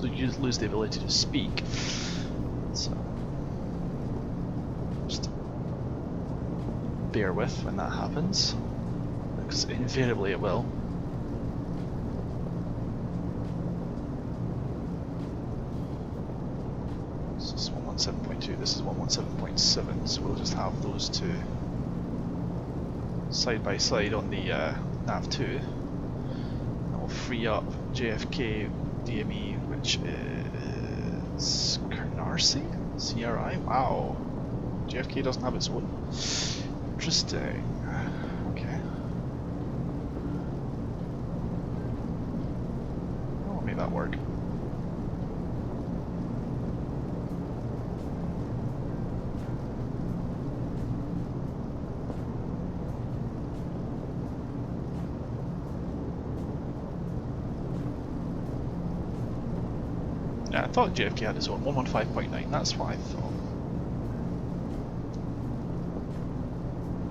lose the ability to speak. So just bear with when that happens, because invariably it will. So this is 117.2, this is 117.7, so we'll just have those two side by side on the nav2, and we'll free up JFK DME, which is Canarsie? CRI? Wow, JFK doesn't have its own. Interesting. Okay. I'll make that work. Yeah, I thought JFK had his own 115.9, that's what I thought.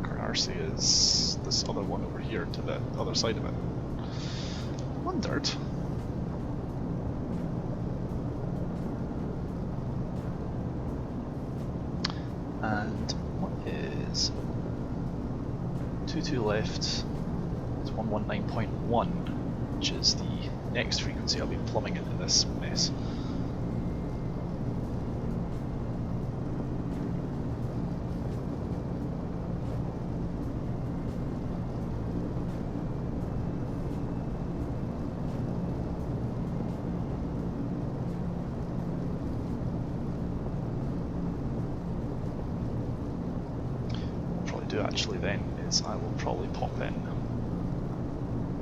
Canarsie is this other one over here to the other side of it. Wondered. And what is 22 left? It's 119.1, which is the next frequency I'll be plumbing into this mess. do actually then is I will probably pop in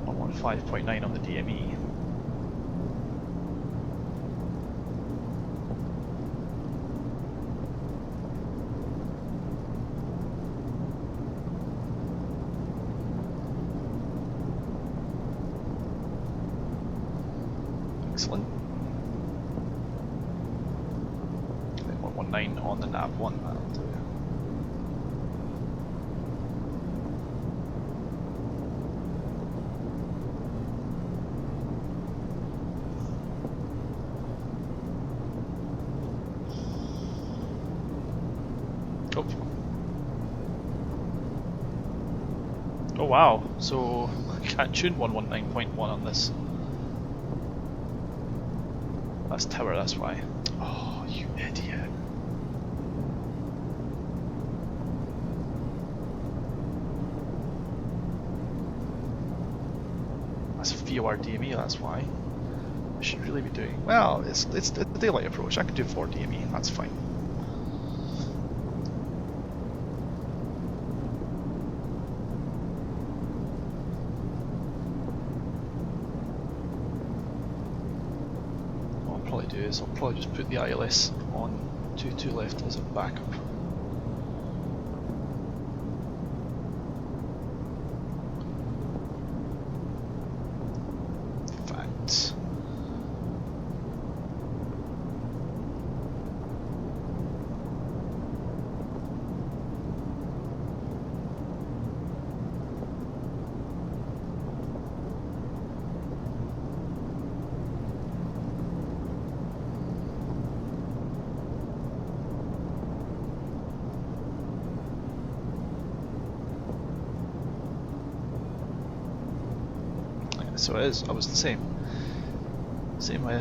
115.9 on the DME. Excellent. Then 119 on the nav 1, that'll do. Oh wow, so I can't tune 119.1 on this. That's tower, that's why. Oh, you idiot. That's VOR DME, that's why. I should really be doing... Well, it's the daylight approach, I can do 4 DME, that's fine. I'll probably just put the ILS on 2-2 left as a backup. In fact, so it is, I was the same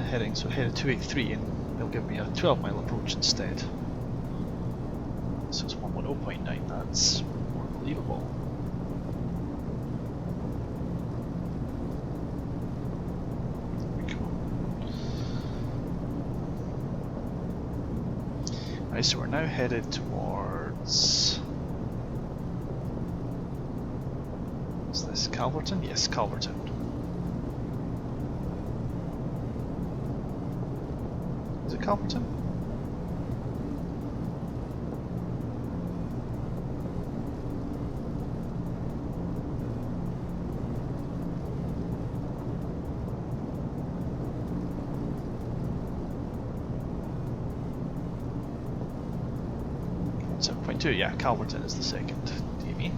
heading, so I headed 283 and they'll give me a 12-mile approach instead. So it's 110.9, that's more believable. There we go. Right, so we're now headed towards... Is this Calverton? Yes, Calverton. Is it Calverton? .2, yeah, Calverton is the second DME.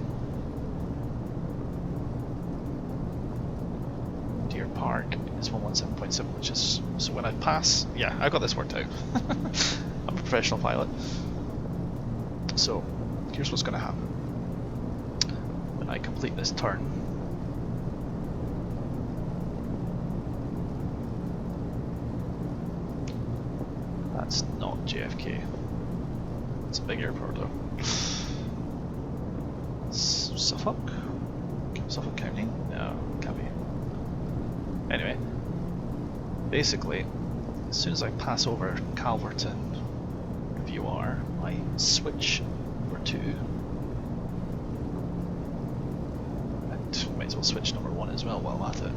Deer Park is 117.7, which is, so when I pass, yeah, I got this worked out. I'm a professional pilot. So, here's what's going to happen. When I complete this turn, that's not JFK. It's a big airport though. Suffolk? Suffolk County? No, can't be. Anyway, basically, as soon as I pass over Calverton VOR, I switch number 2. And might as well switch number 1 as well while I'm at it.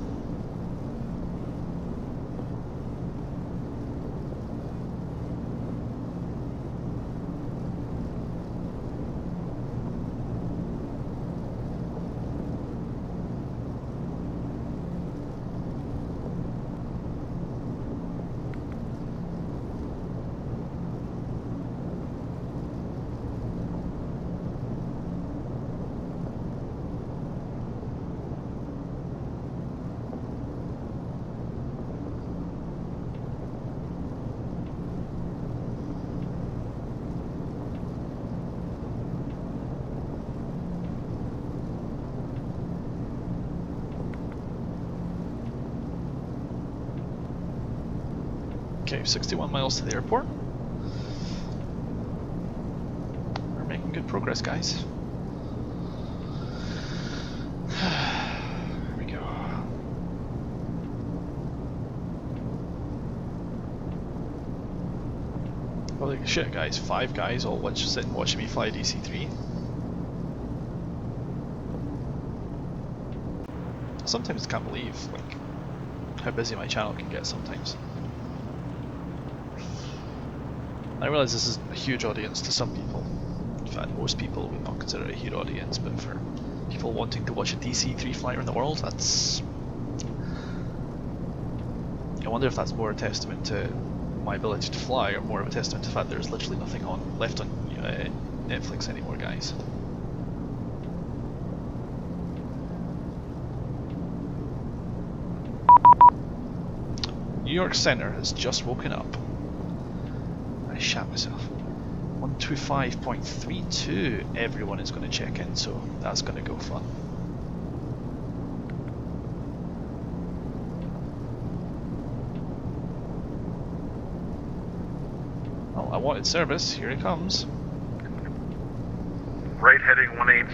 Okay, 61 miles to the airport. We're making good progress, guys. Here we go. Holy shit, guys, 5 guys all sitting watching me fly DC-3. sometimes can't believe how busy my channel can get sometimes. I realise this is a huge audience to some people. In fact, most people would not consider it a huge audience, but for people wanting to watch a DC-3 fly around the world, that's... I wonder if that's more a testament to my ability to fly, or more of a testament to the fact there's literally nothing left on Netflix anymore, guys. New York Center has just woken up. I shat myself. 125.32. Everyone is going to check in, so that's going to go fun. Well, I wanted service. Here it comes. Right heading 180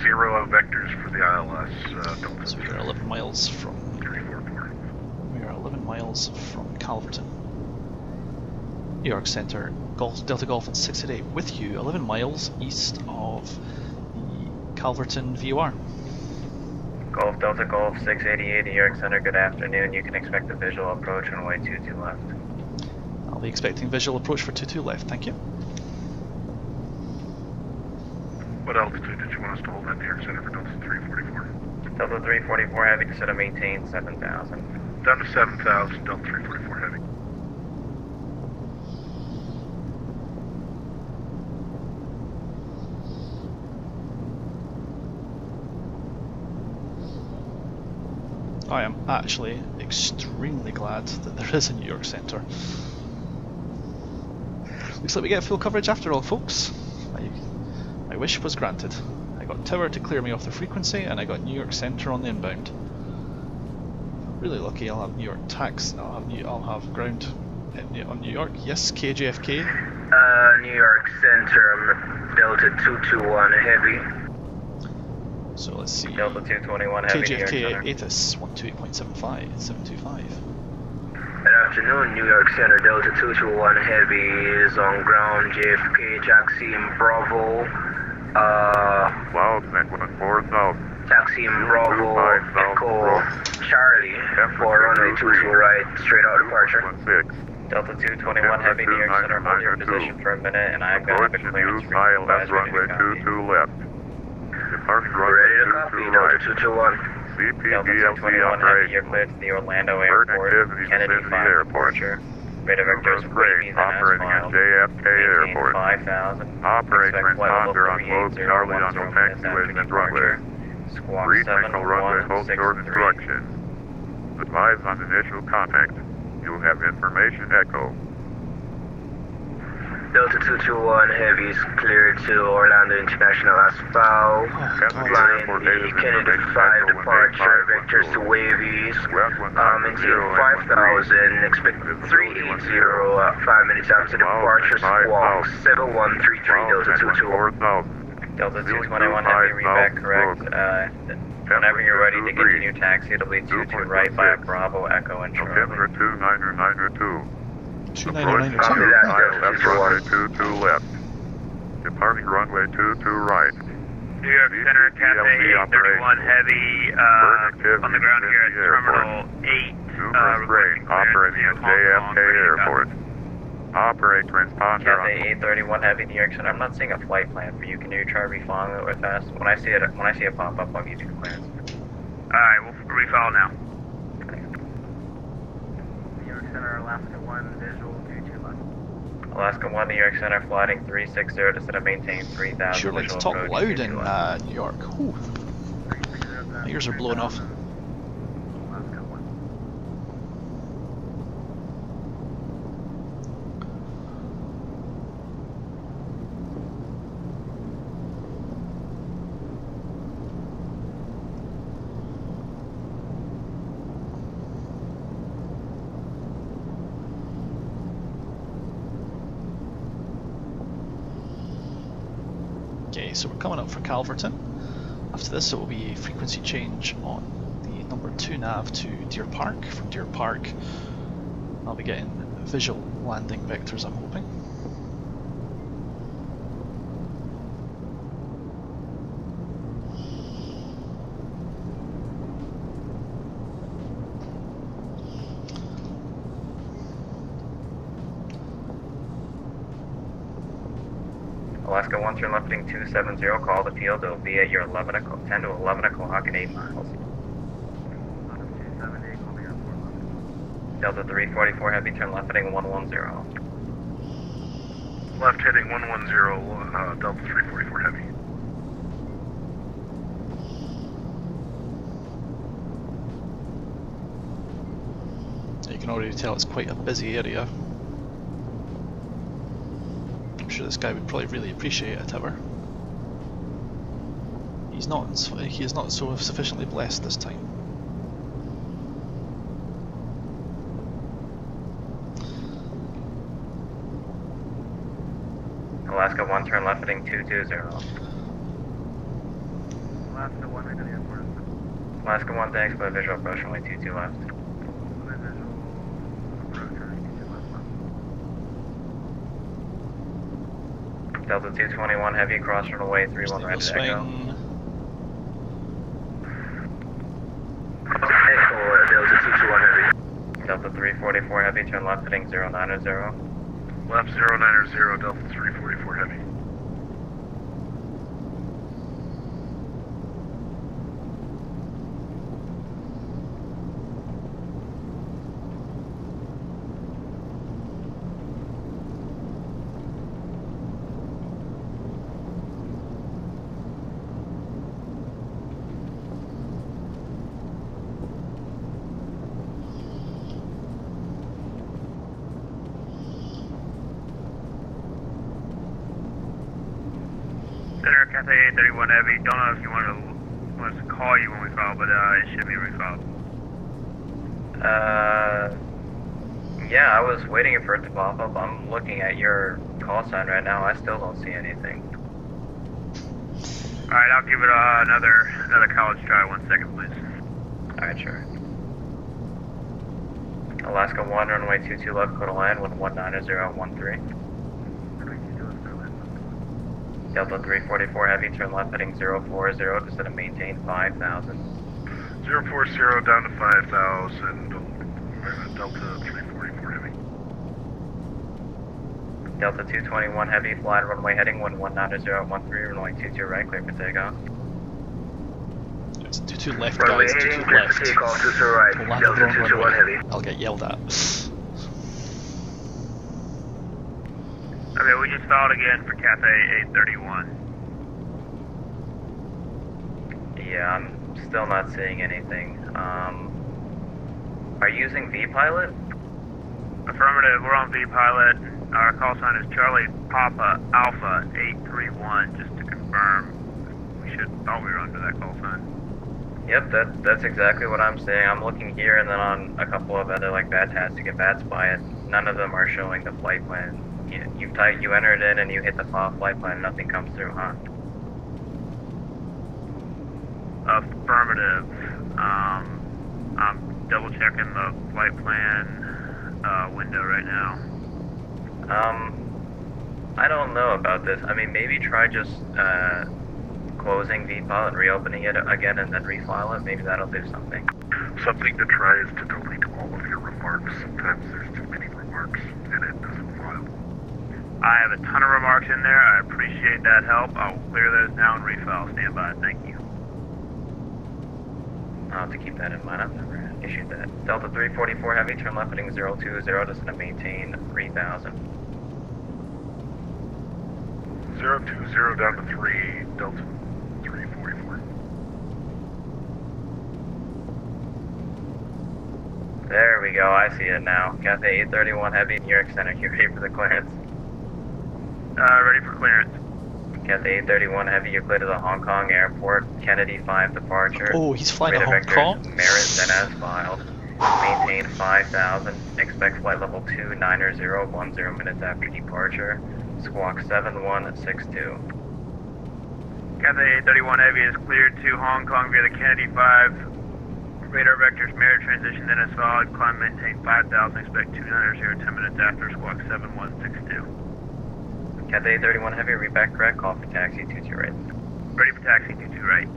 vectors for the ILS. So we are 11 miles from. 344. We are 11 miles from Calverton. New York Center, Delta Golf at 688 with you, 11 miles east of the Calverton VOR. Golf Delta Golf 688, New York Center, good afternoon. You can expect a visual approach runway 22 left. I'll be expecting visual approach for 22 left, thank you. What altitude did you want us to hold at New York Center for Delta 344? Delta 344 heavy, descend to maintain 7,000. Down to 7,000, Delta 344 heavy. I am actually extremely glad that there is a New York Center. Looks like we get full coverage after all, folks. My wish was granted. I got Tower to clear me off the frequency, and I got New York Center on the inbound. If I'm really lucky, I'll have New York tax. I'll have ground on New York. Yes, KJFK. New York Center, Delta 221 heavy. So let's see. Delta 221 heavy, New York KJFK Center. ATIS 128.75. Good afternoon, New York Center, Delta 221 heavy is on ground, JFK, taxi in Bravo. Clouds at 4,000. Taxi in Bravo, Echo Charlie for runway 22 right, straight out departure. 16. Delta 221 heavy, New York Center, hold your position for a minute, and I'm going to have a clearance for you. ILS runway 22 left. Departing runway Ready to copy, 22 Delta right. 221. Delta CPDLC 221 heavy, operation. you're cleared to the Orlando Bird Airport, activity Kennedy vicinity 5 airport. departure. Radar vectors Great, wavy, then as operating at filed. JFK Maintain Airport. 5,000. Operate Expect flight level transponder on closed 380 Charlie on 10 no minutes taxiways after and departure. runway. Squawk Read signal runway hold short 7163. instructions. Advise on initial contact. You'll have information echo. Delta 221 heavy is cleared to Orlando International Asphalt. Flying the Kennedy 5 departure, vectors to Wavies. Maintain 5,000, expect 380, 5 minutes after departure, squawk 7133, Delta 221. Delta 221 heavy, read back correct. Whenever you're ready to continue taxi, it'll be 22 right by Bravo, Echo, and Charlie. November 2992. 2992. ILS runway 22 left. Departing runway 22 right. New York Center, Cathay 831 heavy, on the ground here at Terminal 8. Numerous grain operating at JFK Airport. Operate transponder Cathay 831 heavy, New York Center. I'm not seeing a flight plan for you. Can you try refollowing it with fast? When I see it pop up, I'll give you clearance. Alright, we'll refollow now. New York Center, Alaska 1, visual 22 left. Alaska 1, New York Center, flighting 360 to set a maintain 3,000. Sure likes to visual talk approach, loud in 22 left. New York. Ooh, my ears are blowing off. Alaska 1. Okay, so we're coming up for Calverton. After this, it will be a frequency change on the number 2 nav to Deer Park. From Deer Park, I'll be getting visual landing vectors, I'm hoping. Alaska 1, turn left heading 270, call the field, it'll be at your 10 to 11 o'clock at 8 miles. Delta 344 Heavy, turn left heading 110. Left heading 110, Delta 344 Heavy. You can already tell it's quite a busy area. I'm sure this guy would probably really appreciate a tower. He is not so sufficiently blessed this time. Alaska 1, turn left heading 220. Alaska 1, right to the airport. Alaska 1, thanks for the visual approach, runway 22 left. Delta 221 Heavy, cross runway 31 right to Echo. Echo, Delta 221 Heavy. Delta 344 Heavy, turn left heading 090. Left 090, Delta 344 Heavy. Center Cathay 31 Heavy. Don't know if you want us to call you when we file, but it should be refiled. Yeah, I was waiting for it to pop up. I'm looking at your call sign right now. I still don't see anything. Alright, I'll give it another college try. 1 second, please. Alright, sure. Alaska 1, runway 22 left, go to land, 19013. Delta 344 Heavy, turn left heading 040, descend and maintain 5,000. 040 down to 5,000, Delta 344 Heavy. Delta 221 Heavy, flying runway heading 19013, runway 22 right, clear for takeoff. It's 22 left, guys, 22 left. Takeoff, 22 right, We'll land Delta the wrong 221 runway. Heavy. I'll get yelled at. Okay, we just filed again for Cathay 831. Yeah, I'm still not seeing anything. Are you using V-Pilot? Affirmative, we're on V-Pilot. Our call sign is Charlie Papa Alpha 831, just to confirm. We thought we were under that call sign. Yep, that's exactly what I'm saying. I'm looking here and then on a couple of other like BATtastic and BATS by it. None of them are showing the flight plan. You enter it in and you hit the file flight plan and nothing comes through, huh? Affirmative. I'm double checking the flight plan window right now. I don't know about this. I mean, maybe try just closing V-Pilot and reopening it again and then refile it. Maybe that'll do something. Something to try is to delete all of your remarks. Sometimes there's too many remarks and it doesn't file. I have a ton of remarks in there. I appreciate that help. I'll clear those now and refile. Stand by. Thank you. I'll have to keep that in mind. I've never issued that. Delta 344 Heavy, turn left heading 020, descend and maintain 3,000. 020 down to 3, Delta 344. There we go. I see it now. Cathay 831 Heavy, New York Center. You ready for the clearance? Ready for clearance. Cathay 831 Heavy, you're clear to the Hong Kong Airport. Kennedy 5 departure. Oh, he's flying to Radar Hong vectors, Kong? Merit then as filed. Maintain 5,000. Expect flight level 290, 10 minutes after departure. Squawk 7162. Cathay 831 Heavy is cleared to Hong Kong via the Kennedy 5. Radar vectors, Merit transition then as followed. Climb maintain 5,000. Expect 290, 10 minutes after. Squawk 7162. Cathay 831 Heavy, read back correct. Call for taxi 22 right. Ready for taxi 22 right.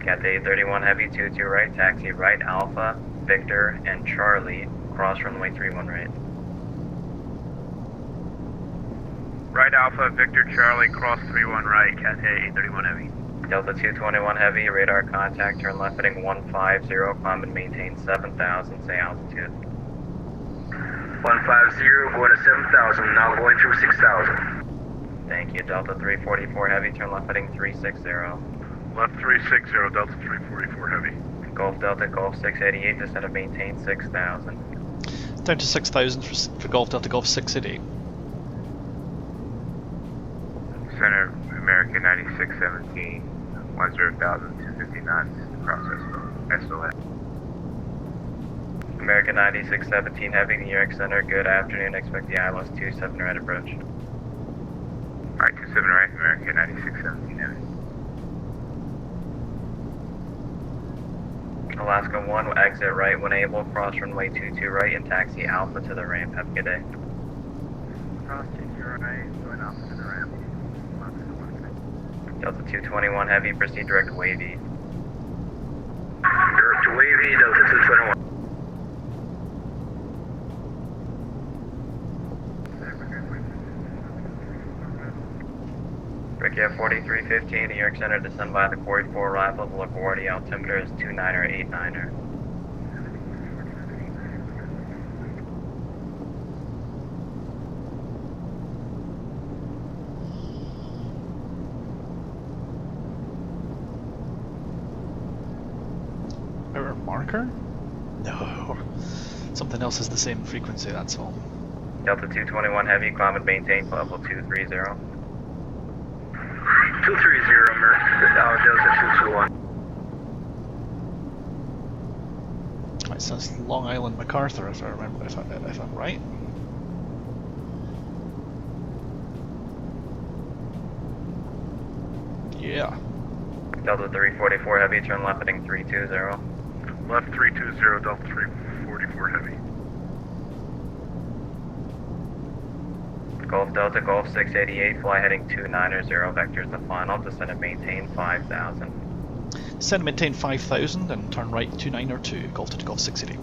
Cathay 831 Heavy, 22 right. Taxi right, Alpha, Victor, and Charlie. Cross runway 31 right. Right Alpha, Victor Charlie, cross 31 right, Cat 831 Heavy. Delta 221 Heavy, radar contact, turn left heading 150, climb and maintain 7,000, say altitude. 150, going to 7,000, now going through 6,000. Thank you. Delta 344 Heavy, turn left heading 360. Left 360, Delta 344 Heavy. Golf Delta, Golf 688, descend and maintain 6,000. Down to 6,000 for Golf Delta Golf 688. Center, American 9617, 10,250 knots, process SOS. American 9617 Heavy, New York Center, good afternoon. Expect the ILS 27 right approach. Alright, 27 right, American 9617 Heavy. Alaska 1, will exit right when able, cross runway 22 right and taxi Alpha to the ramp. Have a good day. Cross 22 right, going Alpha to the ramp. Delta 221 Heavy, proceed direct wavy. Direct to wavy, Delta 221. Brickyard 4315, New York Center, descend by the Quarry 4 rifle. The LaGuardia altimeter is 29er 89er. Our marker? No. Something else has the same frequency, that's all. Delta 221 Heavy, climb and maintain level 230. 230, Delta 221. It says Long Island MacArthur, if I remember, if I'm right. Yeah. Delta 344 Heavy, turn left heading 320. Left 320, Delta 344 Heavy. Golf Delta, Golf 688, fly heading 290, vectors the final, descend and maintain 5,000. Descend and maintain 5,000 and turn right 292, Golf to Golf 688.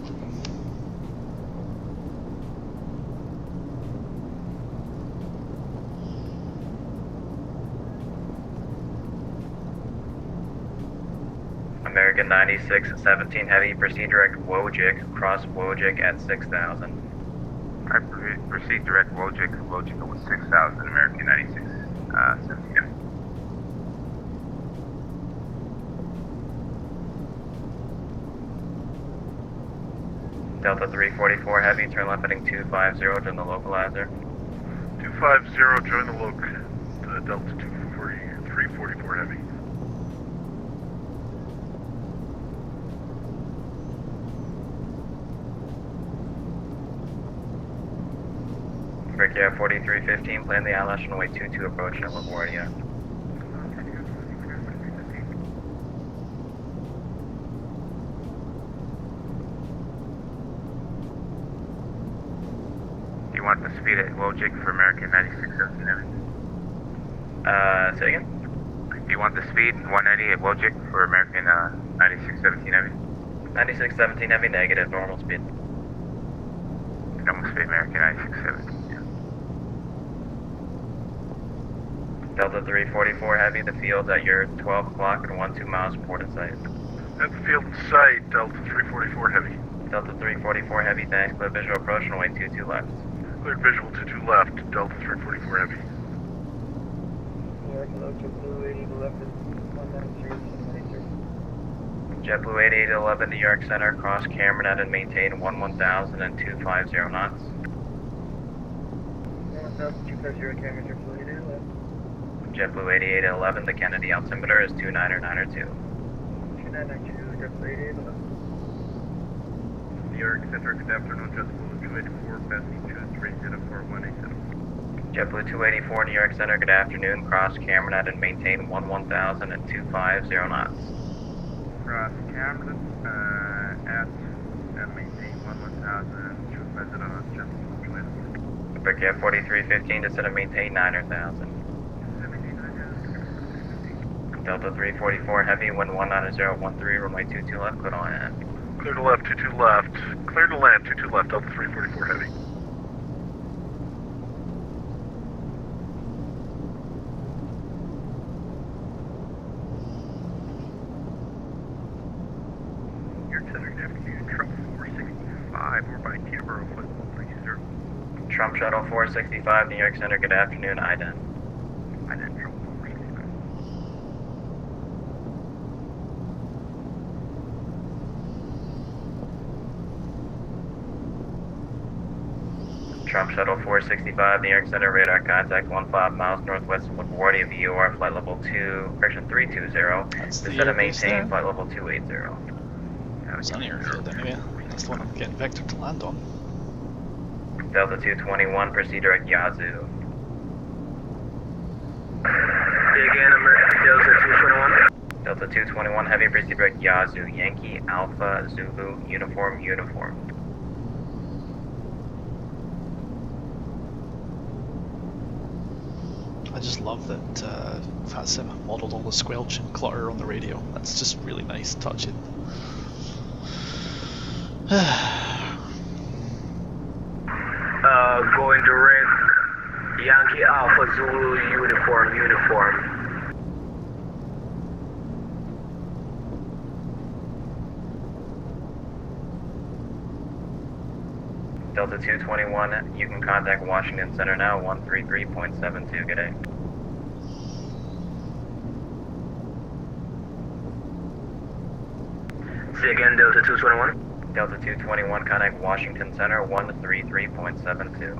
American 9617 Heavy, proceed direct Wojcik, cross Wojcik at 6,000. Alright, proceed direct Wojcik over 6,000, American 9617 Heavy. Delta 344 Heavy, turn left heading 250, join the localizer. 250, join the loc. Delta 344 Heavy. Brickyard 4315, plan the ILS runway 22 approach at LaGuardia. You want the speed at Wojcik for American 9617 Heavy? Say again? Do you want the speed 190 at Wojcik for American 9617 Heavy? 9617 Heavy, negative, normal speed. Normal speed American 9617. Delta 344 Heavy, the field's at your 12 o'clock and 12 miles port in sight. At the field in sight, Delta 344 Heavy. Delta 344 Heavy, thanks, clear visual approach, runway 22 left. Cleared visual 22 left, Delta 344 Heavy. JetBlue 8811, New York Center, cross Cameron at and maintain 11,000 and 250 knots. 1,250 Cameron, JetBlue 8811. JetBlue 8811, the Kennedy altimeter is 2992. 2992, JetBlue 8811. New York Center, good afternoon, JetBlue 284, passing 230418. JetBlue 284, New York Center, good afternoon, cross Cameron at and maintain 11,000 and 250 knots. Cross Cameron at and maintain 11,250 knots, JetBlue 284. Brickyard 4315, descend and maintain 9,000. Delta 344 Heavy, wind 19013, runway 22 left, clear to land. Clear to left, 22 left. Clear to land, 22 left, Delta 344 Heavy. Trump 465, we're by Teterboro, flight level 30. Trump Shuttle 465, New York Center, good afternoon, IDEN. IDEN, Trump 465. Trump Shuttle 465, New York Center, radar contact 15 miles northwest of LaGuardia VOR, flight level 2, correction 320. That's the Descend and airbase there. maintain, flight level 280. It's an airfield anyway. That's the one I'm getting vector to land on. Delta 221, proceed direct Yazoo. Again, I'm Delta 221. Delta 221, heavy, proceed direct Yazoo. Yankee, Alpha, Zulu, uniform. I just love that FatSim modelled all the squelch and clutter on the radio. That's just really nice touching. Going direct. Yankee Alpha Zulu uniform. Delta 221, you can contact Washington Center now, 133.72, good day. Say again, Delta 221. Delta 221, contact Washington Center, 133.72.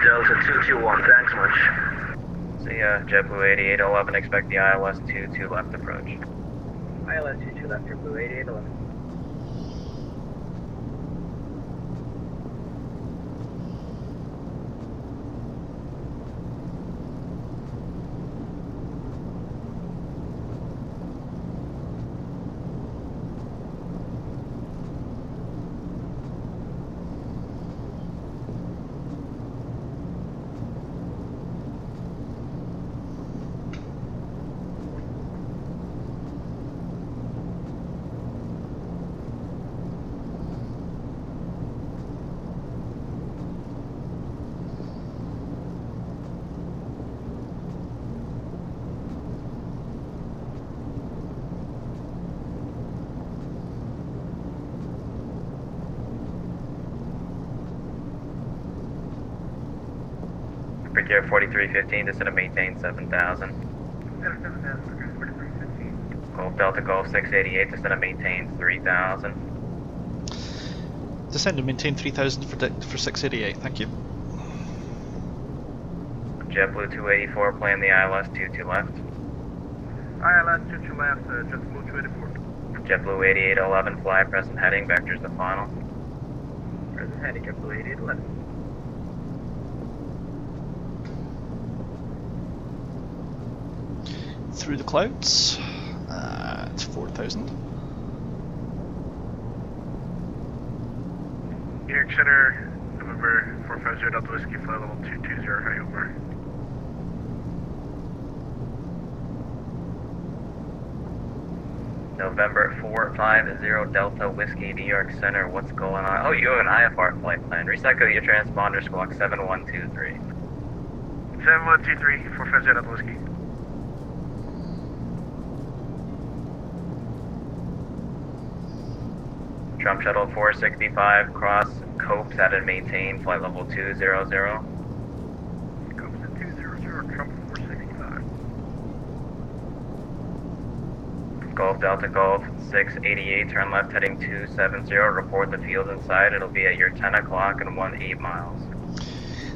Delta 221, thanks much. See ya, JetBlue 8811, expect the ILS 22 left approach. ILS 22 left, JetBlue 8811. Brigadier 4315, descend and maintain 7,000. Golf Delta Golf 688, descend and maintain 3,000. Descend and maintain 3000 for 688, thank you. JetBlue 284, plan the ILS 22 left. ILS 22 left, JetBlue 284. JetBlue 8811, fly present heading, vectors to final. Present heading, JetBlue 8811. Through the clouds at 4000. New York Center, November 450 Delta Whiskey, flight level 220, high over. November 450 Delta Whiskey, New York Center, what's going on? Oh, you have an IFR flight plan. Recycle your transponder, squawk 7123. 7123, 450 Delta Whiskey. Trump Shuttle 465, cross Copes at and maintain, flight level 200. Copes at 200, Trump 465. Golf Delta Golf 688, turn left heading 270, report the field inside, it'll be at your 10 o'clock and 8 miles.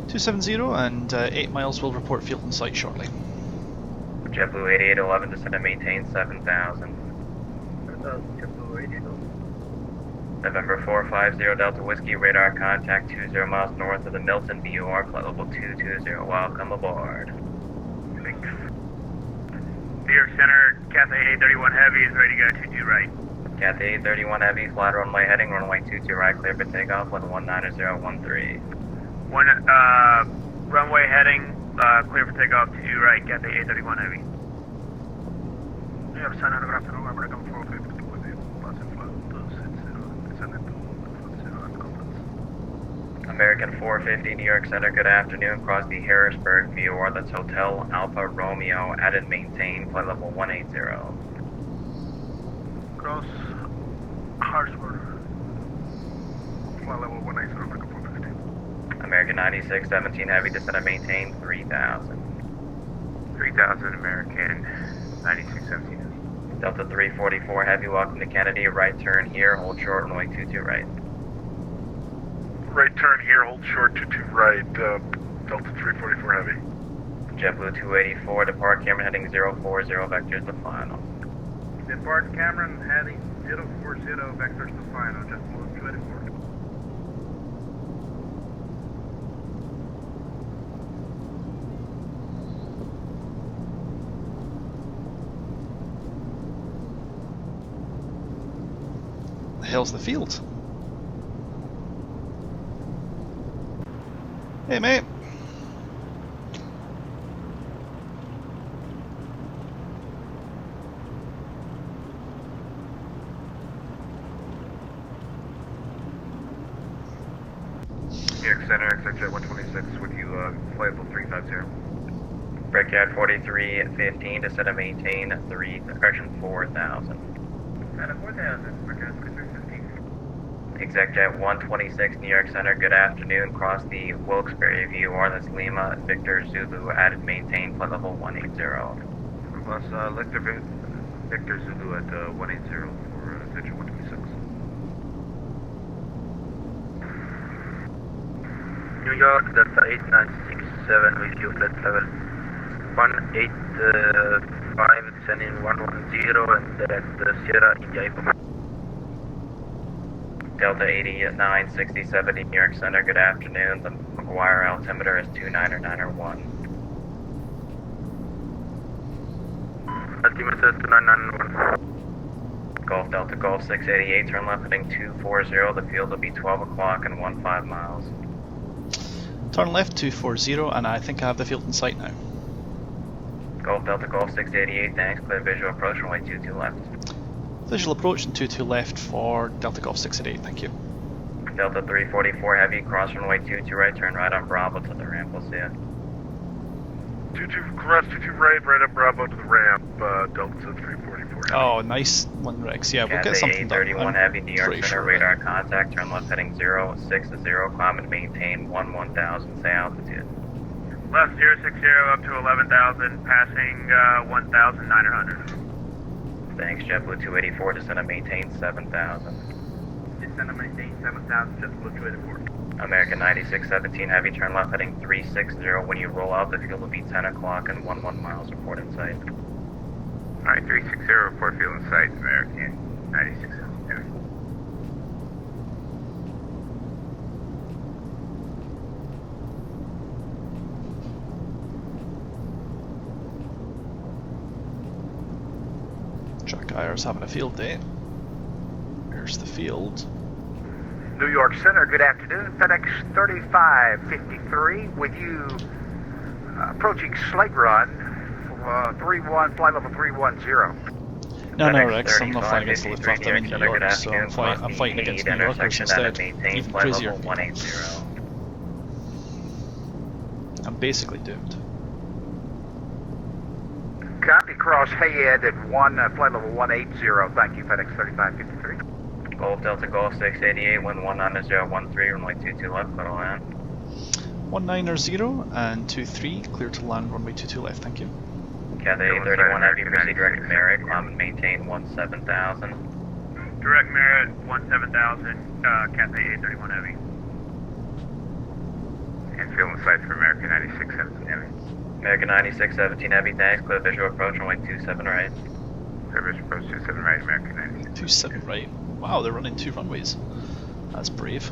270 and 8 miles will report field in sight shortly. JetBlue 8811, descend and maintain 7,000. JetBlue 8811. November 450 Delta Whiskey, radar contact 20 miles north of the Milton VOR, flight level 220, welcome aboard. Thanks. New York Center, Cathay 831 Heavy is ready to go 22 right. Cathay 831 Heavy, flat runway heading, runway 22 right, clear for takeoff with 19013. Runway heading, clear for takeoff 22 right, Cathay 831 Heavy. New York Center, good afternoon, I'm ready to come 450 with you. American 450, New York Center, good afternoon. Cross the Harrisburg VOR, that's Hotel Alpha Romeo, added maintain, flight level 180. Cross Harrisburg. Flight level 180, American 450. American 9617, heavy, descend and maintain 3000. 3000 American 9617. Delta 344, heavy, welcome to Kennedy, right turn here, hold short, runway 22 right. Right turn here, hold short, 22 right, Delta 344 heavy. JetBlue 284, depart Cameron heading 040, vectors to final. Depart Cameron heading 040, vectors to final, JetBlue 284. The hell's the field? Hey mate. New York Center, XJ 126 with you, flight level 350. Brickyard 4315, descend and maintain 4000. Out of 4000, Brickyard 4315. ExecJet 126, New York Center, good afternoon. Cross the Wilkes-Barre VOR, that's Lima, Victor Zulu, added maintain, flight level 180. Plus, Victor Zulu at 180 for XJ 126. New York, Delta 8967 with you, flight level 185, descending 110, and at Sierra India. Delta 8967, New York Center, good afternoon. The McGuire altimeter is 29901. Altimeter 2991. Golf Delta Golf 688, turn left heading 240. The field will be 12 o'clock and 15 miles. Turn left 240, and I think I have the field in sight now. Golf Delta Golf 688, thanks. Clear visual approach, runway 22 left. Visual approach and 22 left for Delta Golf 688, thank you. Delta 344 heavy, cross runway 22 right, turn right on Bravo to the ramp, we'll see ya. 22 cross, 22 right up Bravo to the ramp, Delta 344 heavy. Oh, nice one, Rex. Yeah, we'll get something done. 831 heavy, New York pretty Center, sure radar contact, turn left heading 060, climb and maintain 1000, say altitude. Left 060 up to 11,000, passing 1,900. Thanks, JetBlue 284, descend and maintain 7,000. Descend and maintain 7,000, JetBlue 284. American 9617 heavy, turn left heading 360. When you roll out, the field will be 10 o'clock and 11 miles, report in sight. Alright, 360, report field in sight, American 9617. Jack Ayers having a field day. Here's the field. New York Center, good afternoon. FedEx 3553 with you approaching Slate Run, 31, flight level 310. No, Rex, I'm not fighting against the Luftwaffe, I'm in New York, so I'm fighting against New Yorkers instead. Even crazier. I'm basically doomed. Copy, cross Hayhead at 1, flight level 180. Thank you, FedEx 3553. Golf Delta Golf 688, wind 19013, runway 22 left, clear to land. 190 and 23, clear to land, runway 22 left, thank you. Cathay 831 heavy, proceed direct Merritt, climb and maintain 17,000. Direct Merritt 17,000, Cathay 831 heavy. And field in sight for American 9617 heavy. American 9617 heavy, thanks, clear visual approach, runway 27 right. Clear visual approach 27 right, American 96. 27 right. Wow, they're running 2 runways. That's brave.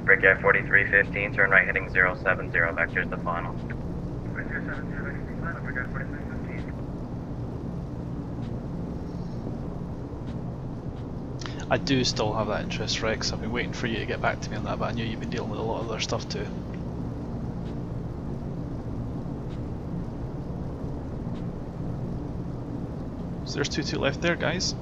Brickyard 4315, turn right heading 070, vectors to final. I do still have that interest, Rex. I've been waiting for you to get back to me on that, but I knew you've been dealing with a lot of other stuff too. So there's 2-2 left there, guys.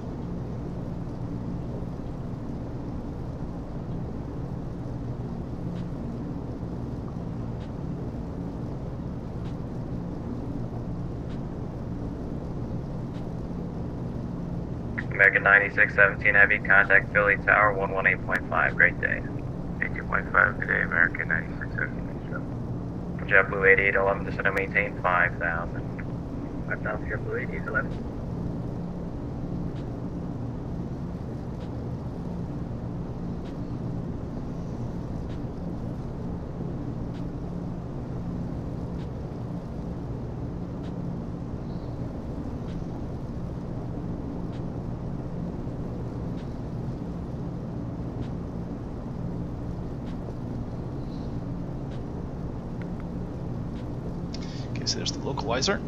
American 9617 Heavy, contact Philly Tower 118.5, great day. 18.5, good day, American 9617. JetBlue 8811, descend and maintain 5,000. 5,000, JetBlue 8811. So there's the localizer,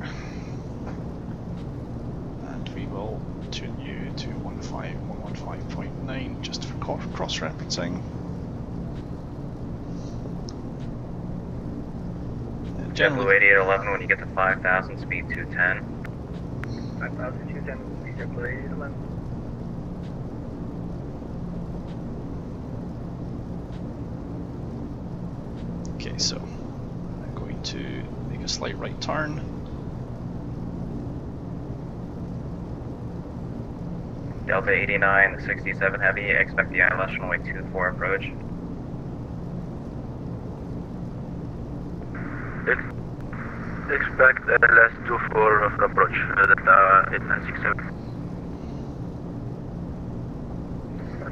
and we will tune you to 115.9 just for cross-referencing. JetBlue 8811, when you get to 5,000, speed 210. 5,000, 210, JetBlue 8811. Okay, so I'm going to make a slight right turn. Delta 89, 67 Heavy, expect the ILS runway 24 approach. Expect LS 24 for approach, Delta 8967.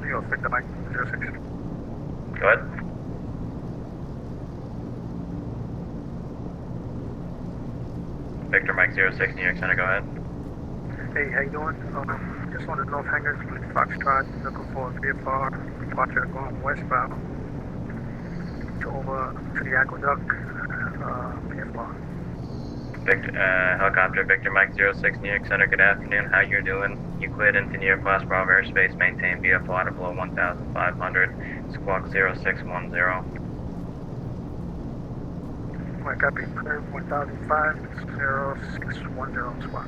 You'll pick the mic, 06. Go ahead. Victor Mike 06, New York Center, go ahead. Hey, how you doing? Just wanted to know if hangars with Foxtrot looking for VFR, departure going westbound over to the aqueduct, VFR. Victor, helicopter Victor Mike 06, New York Center, good afternoon, how you doing? Euclid into New York Class Bravo airspace, maintain VFR to below 1,500, squawk 0610. I copy, clear 1,005, 0610 squawk.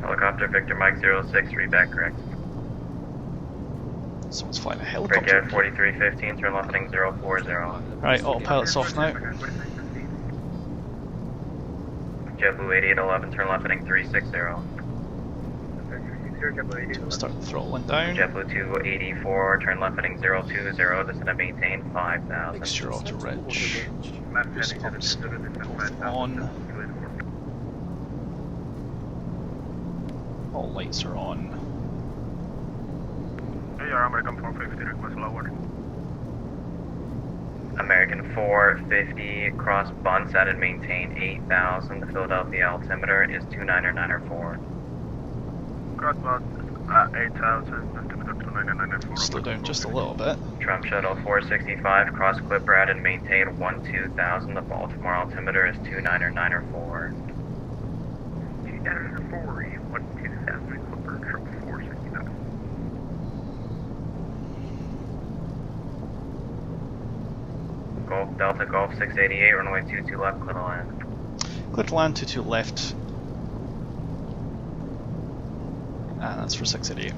Helicopter Victor Mike 06, read back correct. Someone's flying a helicopter. Brickyard 4315, turn left heading 040. Right, autopilot's off now. JetBlue 8811, turn left heading 360. We'll start throttling down. JetBlue 284, turn left heading 020, descend and maintain 5,000. Make sure auto rich. Boost pumps both on. All lights are on. Hey, your American 450, request lower. American 450, cross Bunset and maintain 8,000. The Philadelphia altimeter is 29904. Cross Bunset, 8,000, altimeter 29904. Slow down just a little bit. Trump Shuttle 465, cross Clipperad and maintain 12,000. The Baltimore altimeter is 29904. 29904, 12,000, Clipper, Trump 465. Golf Delta Golf 688, runway 22 left, clear to land. Clear to land, 22 left. And that's for 688.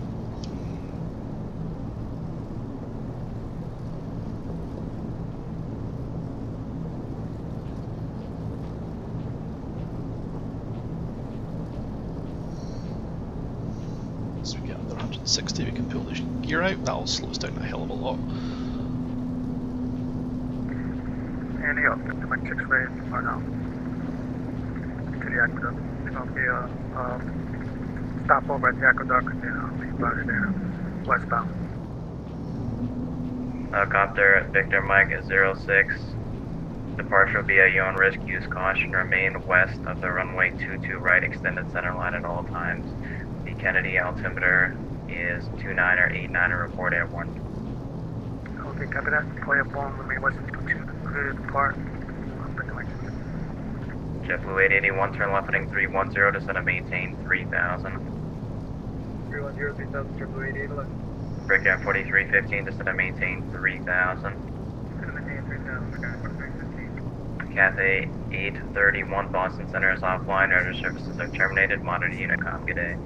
So we get under 160, we can pull the gear out. That'll slow us down a hell of a lot. And the up to my 6 way or now. To the aqueduct. There'll be a stopover at the aqueduct and then I'll be about it there, westbound. Helicopter Victor Mike 06. Departure will be at your own risk. Use caution. Remain west of the runway 22 right, extended center line at all times. The Kennedy altimeter is 2989 report at 1. Okay, copy that. Play up on remain west of 22. Clear the park. JetBlue 881, turn left heading 310, descend and maintain 3,000. Brickyard 4315, descend and maintain 3000. Cathay 831 Boston Center is offline. Order services are terminated. Monitor Unicom. Good day.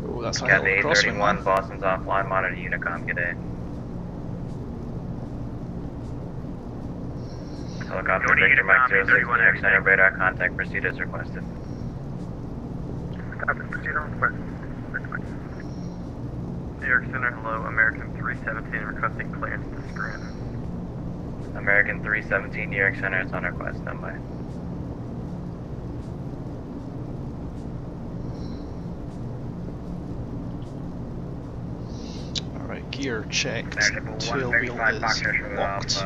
Oh, that's a hell of Cathay a crosswind, 831 man. Boston's offline. Monitor Unicom. Good day. Helicopter Victor Mike 06 New York Center radar contact. Proceed as requested. New York Center, hello. American 317 requesting clearance to screen. American 317 New York Center is on request. Stand by. Alright, gear checked. Tail wheel is locked.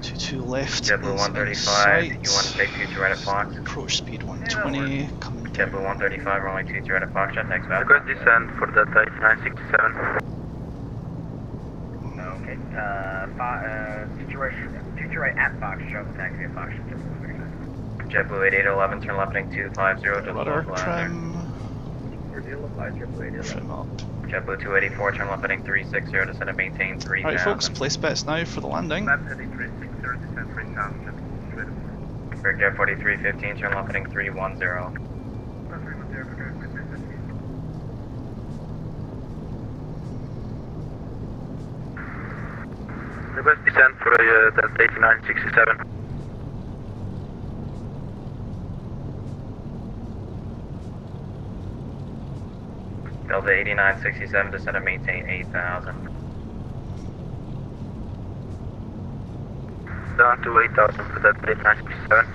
22 left. JetBlue is 135, in you want to take 22 right at Fox? Approach speed 120. Coming down. JetBlue 135, runway 22 right at Foxtrot, next back. Request descent for the 3967. Okay, future right at Foxtrot, taxi at Foxtrot. JetBlue 8811, turn left heading 250 to the Rudder localizer. trim. Trim up. JetBlue 284, turn left heading 360, descend and maintain 3000. Alright folks, place bets now for the landing. Brickyard 4315, turn left heading 310. Request descent for Delta 8967. Delta 8967, descend and maintain 8000. Down to 8000 for Delta 8967.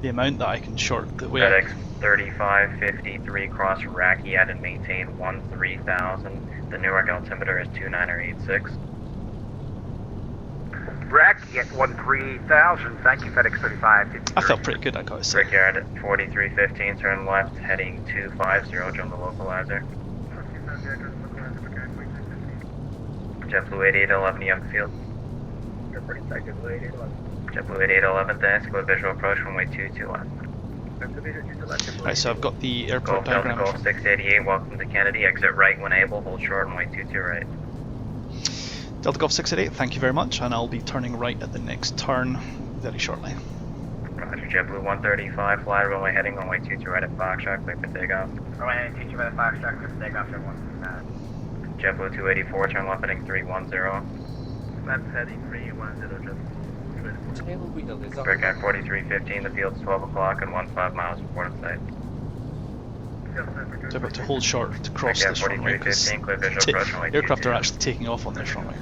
The amount that I can short the way. FedEx 3553, cross Rakiat and maintain 13,000. The Newark altimeter is 2986. Rack at 13,000. Thank you, FedEx 3550. I felt pretty good, I gotta say. Brickyard 4315, turn left heading 250, join the localizer. JetBlue 8811, Youngfield. JetBlue 8811, thanks. Go visual approach, runway 22 left. Right, so I've got the airport Golf Delta diagram. Golf 688, welcome to Kennedy. Exit right when able, hold short, runway 22 right. Delta Golf 688, thank you very much, and I'll be turning right at the next turn very shortly. Roger, JetBlue 135, fly runway heading, runway 22 right at Foxtrot, clear for takeoff. Runway heading 22 right at Foxtrot, clear for takeoff, everyone. JetBlue 284, turn left heading 310. Left heading 310, Tail wheel is on. Brickyard 4315, the field's 12 o'clock and 15 miles from port of sight. So about to hold short to cross Brickyard this runway because 4315, clear visual approach, runway aircraft 22. are actually taking off on this runway.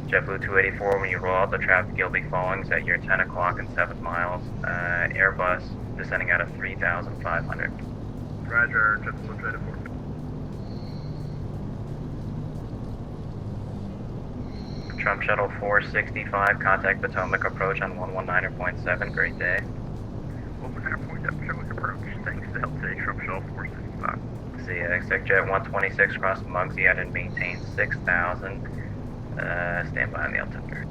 JetBlue 284, when you roll out, the traffic you'll be following is at your 10 o'clock and 7 miles. Airbus descending out of 3,500. Roger, JetBlue 284. Trump Shuttle 465, contact Potomac approach on 119.7, great day. 119.7 approach, thanks to Delta Trump Shuttle 465. See, expect jet 126 across Muggsy out and maintain 6,000. Stand by on the altimeter.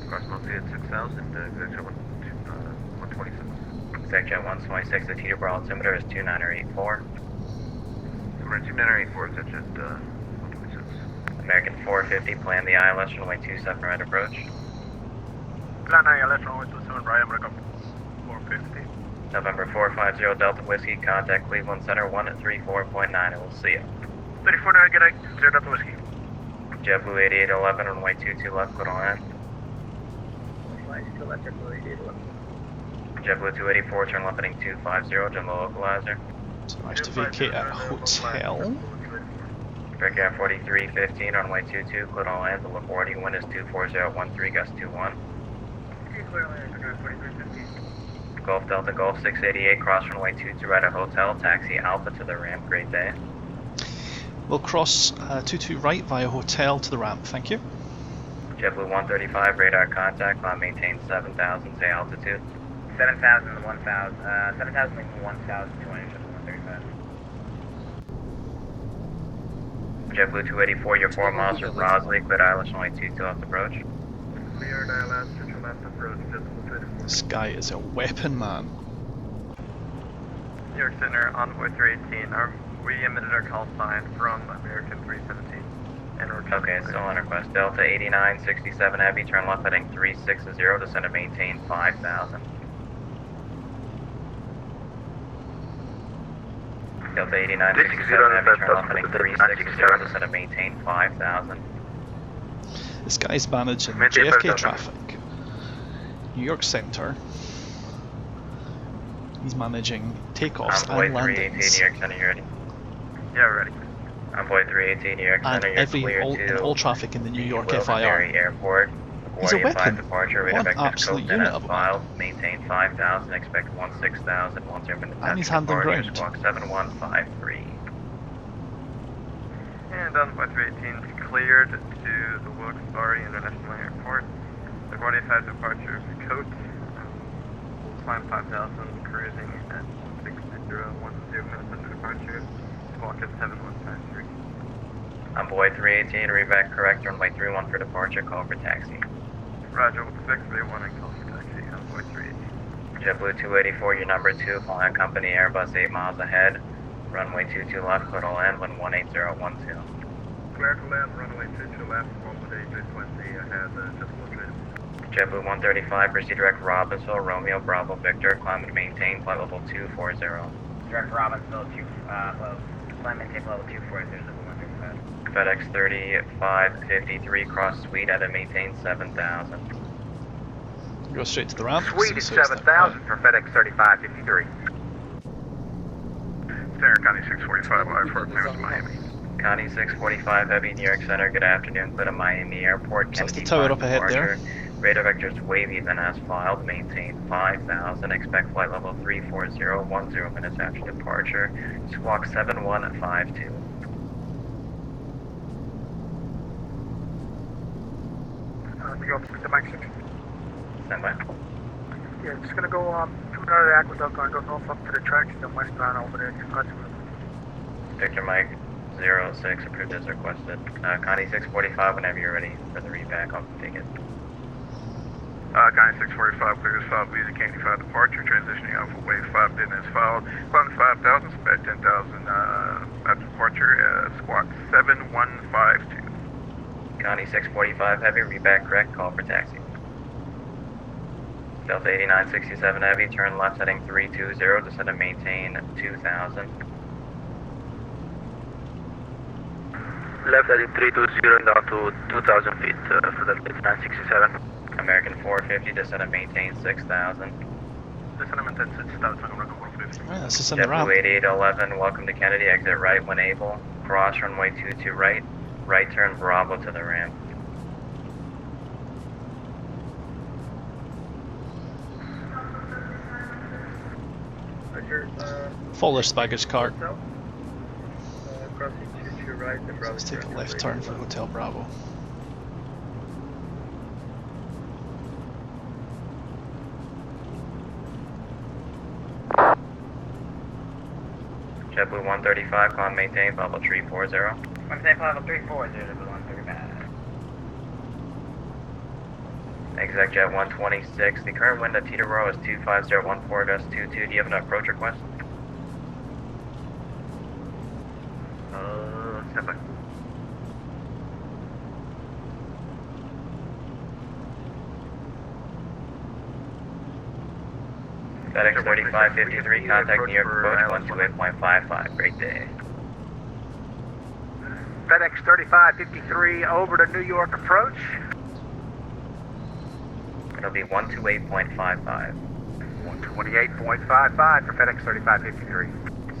Cross Muggsy at 6,000, exit 126. Expect jet 126, the Teterboro altimeter is 2984. 2984, exit jet 126. American 450, plan the ILS runway 27 right approach. Plan ILS runway 27 right, American 450. November 450 Delta Whiskey, contact Cleveland Center 1 at 34.9, I will see you. 34 good night, 0 Delta Whiskey. JetBlue 8811, runway 22 left, clear to land. JetBlue 284, turn left heading 250, join the localizer. So nice to vacate at hotel. Brickyard 4315, runway 22, clear to land. The LaGuardia wind is 24013, gust 21. Golf Delta Golf 688, cross runway 22 right at hotel, taxi Alpha to the ramp, great day. We'll cross 22 right via hotel to the ramp, thank you. JetBlue 135, radar contact, climb maintain 7,000, say altitude. 7,000 to 1,000, 7,000 to 1,200, 135. JetBlue 284, you're 4 miles from Rosley, cleared ILS runway 22 left approach. Cleared ILS, central left approach, JetBlue 284. This guy is a weapon, man. New York Center, Envoy 318. We emitted our call sign from American 317. Okay, still on request. Delta 8967 Heavy, turn left heading 360, descend and maintain 5000. Delta 8967 Heavy, turn left heading 360, descend and maintain 5000. This guy's managing JFK traffic. New York Center. He's managing takeoffs Envoy and 318, landings. New York Center, you ready? Yeah, ready. Envoy 318, New York And Center, you're every clear to all traffic in the New York Wilkes-Barre FIR. Airport. He's a LaGuardia 5 weapon. departure, rate What of an exit absolute code unit as of a filed, maintain 5000, expect 16,000, 10 minutes And he's after handling departure, ground. squawk 7153. And Envoy 318 cleared to the Wilkes-Barre International Airport. LaGuardia 5 departure code. We'll climb 5000, cruising at 6010 minutes after departure. Squawk at 7153. Envoy 318, read back correct, runway 31 for departure, call for taxi. Roger, we'll expect 31 and call for taxi. Envoy 318. JetBlue 284, your number 2, flying company Airbus 8 miles ahead. Runway 22 left, clear to land, wind 18012. Clear to land, runway 22 left, 11820 ahead, just located. JetBlue 135, proceed direct Robbinsville, Romeo, Bravo, Victor, climb and maintain, flight level 240. Direct Robbinsville, climb and take level 240, there's a 135. FedEx 3553, cross suite at and maintain 7000. Go straight to the ramp. Suite at so it's 7,000 for FedEx 3553. Center County 645, live for clearance Miami. County 645 Heavy, New York Center, good afternoon, clear to Miami Airport. So that's the Kennedy tower 5 up ahead there. departure. Radar vectors wavy then as filed, maintain 5000, expect flight level 340, 10 minutes after departure, squawk 7152. You go to Mike 6. Stand by. Yeah, just gonna go coming out of the aqueduct, gonna go north up to the tracks and westbound over there. Victor Mike 06, approved as requested. Connie 645, whenever you're ready for the reback, I'll take it. County 645, clear as filed, Visa Candy 5 departure, transitioning Alpha Wave 5, bid as filed. Climb 5,000, expect 10,000 after departure, squawk 7152. Connie 645 Heavy, reback correct, call for taxi. Delta 8967 Heavy, turn left heading 320, descend and maintain 2000. Left heading 320 down to 2,000 feet for the 8967. American 450, descend and maintain 6000. Descend and maintain 6000, I'm gonna go Right, that's just in the ramp. JetBlue 8811, welcome to Kennedy, exit right when able. Cross runway 22 right, right turn Bravo to the ramp. Follow this baggage cart. Crossing 22 right, the Bravo. Let's take a left turn for Hotel Bravo. JetBlue 135, climb maintain, level 340. Maintain level 340 to the 135. Exec Jet 126, the current wind at Teterboro is 25014 gust 22. Do you have an approach request? Step by. FedEx 3553, contact New York approach 128.55. Great day. FedEx 3553 over to New York approach. It'll be 128.55. 128.55 for FedEx 3553.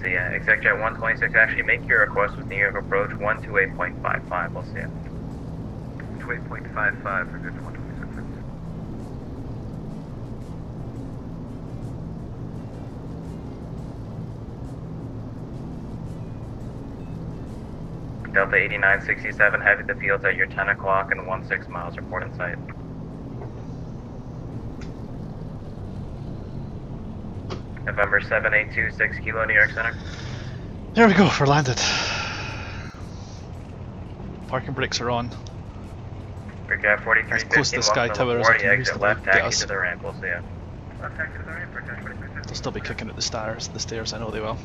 See ya. Exec Jet 126, actually make your request with New York approach 128.55. We'll see ya. 28.55 for good 126. Delta 8967, heavy the fields at your 10 o'clock and 16 miles. Report in sight. November 7826, Kilo, New York Center. There we go, we're landed. Parking brakes are on. Brickyard 4315, As close to the Sky welcome to Tower as I LaGuardia, can exit reasonably left, get taxi us. to the ramp, we'll see ya. Left taxi to the ramp, Brickyard 4315. They'll still be kicking at the stairs, I know they will.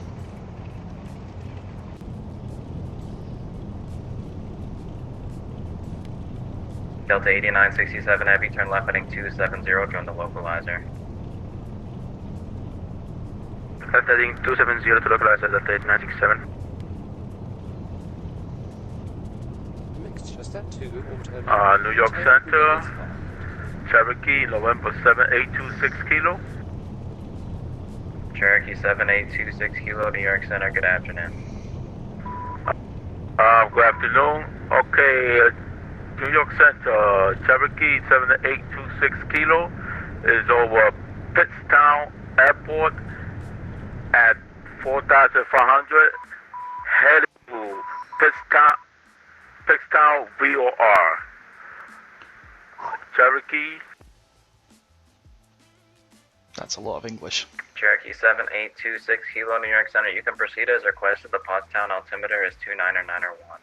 Delta 8967 Heavy, turn left heading 270, join the localizer. Left heading 270 to localizer, Delta 8967. Mixture set to auto New York Center, Cherokee, November 7826 Kilo. Cherokee 7826 Kilo, New York Center, good afternoon. Good afternoon. Okay, New York Center, Cherokee 7826 Kilo is over Pittstown Airport at 4,500, heading to Pittstown VOR. Cherokee. That's a lot of English. Cherokee 7826 Kilo, New York Center, you can proceed as requested. The Pottstown altimeter is 29901.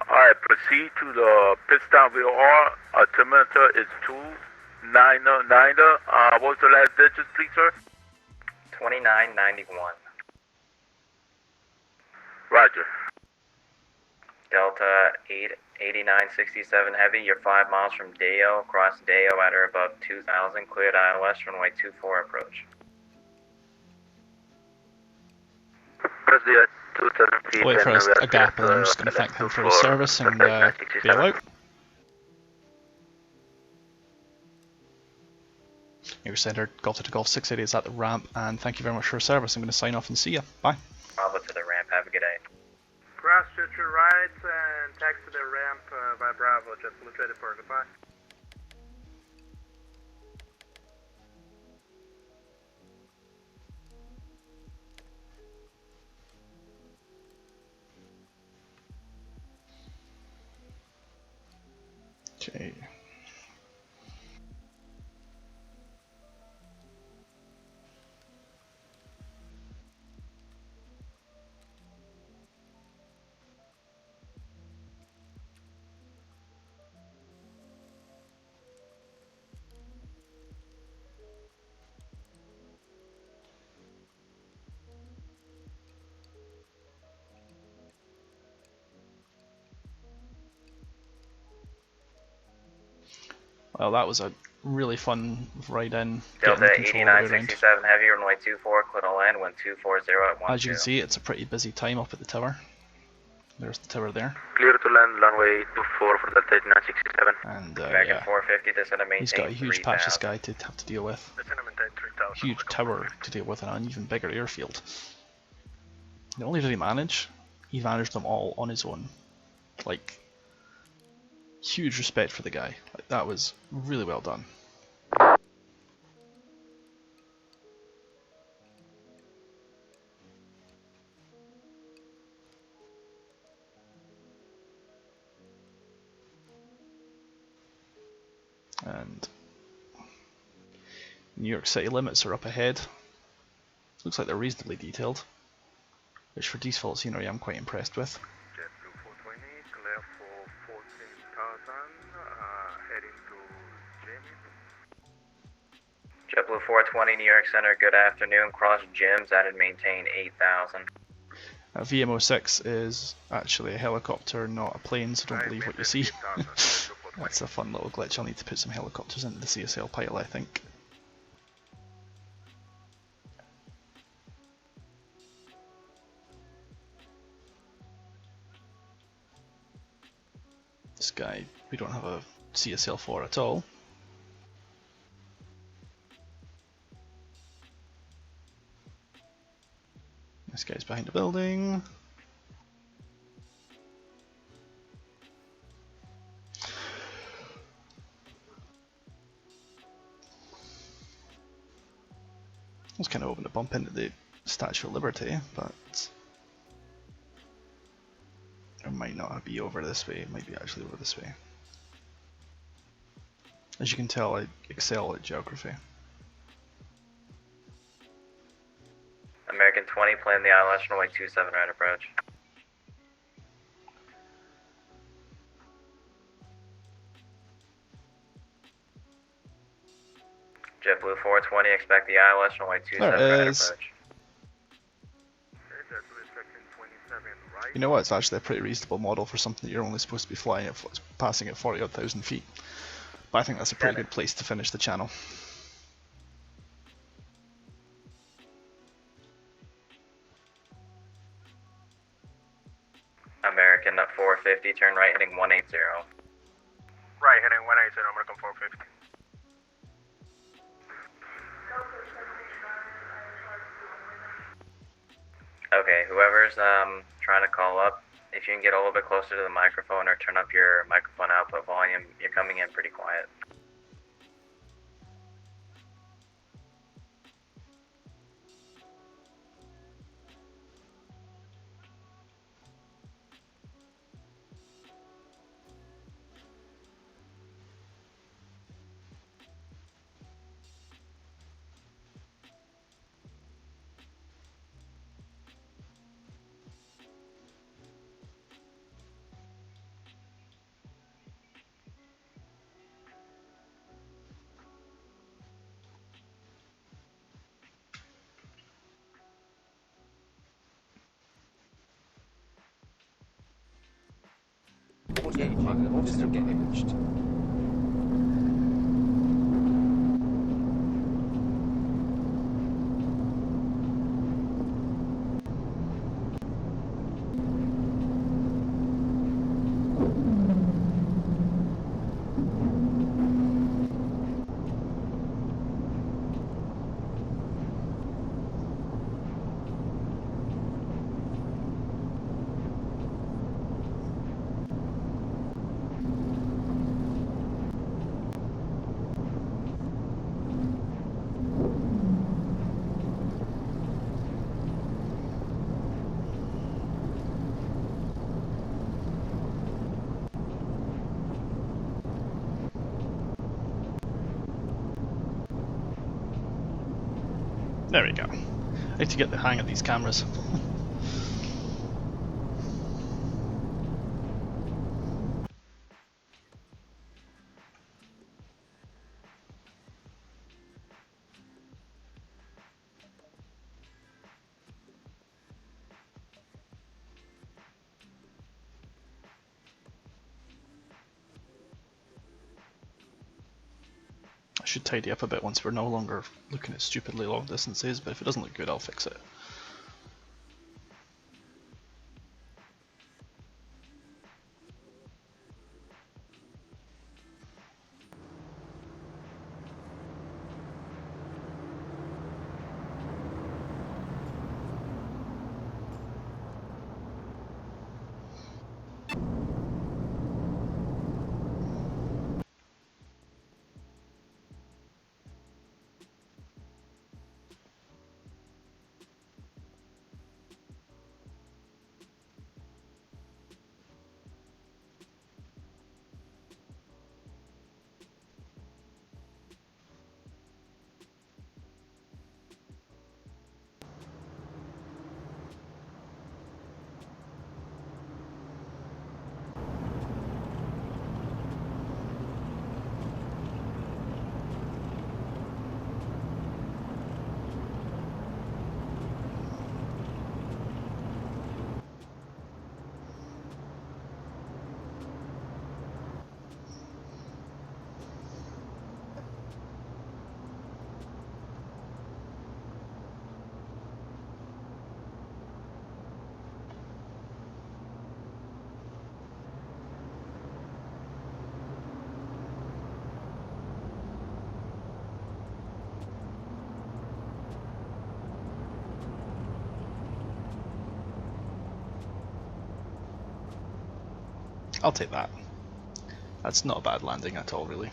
Alright, proceed to the Pittstown VOR. Altimeter is 299. What was the last digits, please, sir? 2991. Roger. Delta 8967 Heavy, you're 5 miles from Deo, cross Deo at or above 2000, cleared ILS, runway 24 approach. Press the 27 feet. I'll wait for a gap and I'm just going to thank him for his service and bail out. Your Center, Golf to Golf 680 is at the ramp, and thank you very much for your service. I'm going to sign off and see you. Bye. Bravo to the ramp, have a good day. Cross to your right and taxi to the ramp by Bravo, just ready for goodbye. Okay. Well, that was a really fun ride in. Delta 8967 Heavy, runway 24, clear to land, wind 240 at 12. As you can see, it's a pretty busy time up at the tower. There's the tower there. Clear to land, runway 24 for Delta 8967. And back yeah, at 450, descend and maintain. he's got a huge patch of 3000. sky to have to deal with. Descend and maintain 3000. Huge tower to deal with, and an even bigger airfield. Not only did he managed them all on his own. Like, huge respect for the guy. Like, that was really well done. And New York City limits are up ahead. Looks like they're reasonably detailed, which for default scenery I'm quite impressed with. JetBlue 420, clear for 14,000, heading to Jamie. JetBlue 420, New York Center, good afternoon. Cross Gyms, added maintain 8000. VMO6 is actually a helicopter, not a plane, so don't believe what you see. That's a fun little glitch. I'll need to put some helicopters into the CSL pilot, I think. This guy, we don't have a CSL for at all. This guy's behind the building. I was kind of hoping to bump into the Statue of Liberty, but it might not be over this way, it might be actually over this way. As you can tell, I excel at geography. American 20, plan the ILS runway 27 right approach. JetBlue 420, expect the ILS runway 27 There right it is. approach. You know what? It's actually a pretty reasonable model for something that you're only supposed to be flying at, passing at 40 odd thousand feet. But I think that's a pretty good place to finish the channel. American at 450, turn right heading 180. Right, heading 180, I'm gonna come 450. Okay, whoever's trying to call up, if you can get a little bit closer to the microphone or turn up your microphone output volume, you're coming in pretty quiet. Audio pilot disengaged. There we go. I need to get the hang of these cameras. I should tidy up a bit once we're no longer looking at stupidly long distances, but if it doesn't look good, I'll fix it. I'll take that. That's not a bad landing at all, really.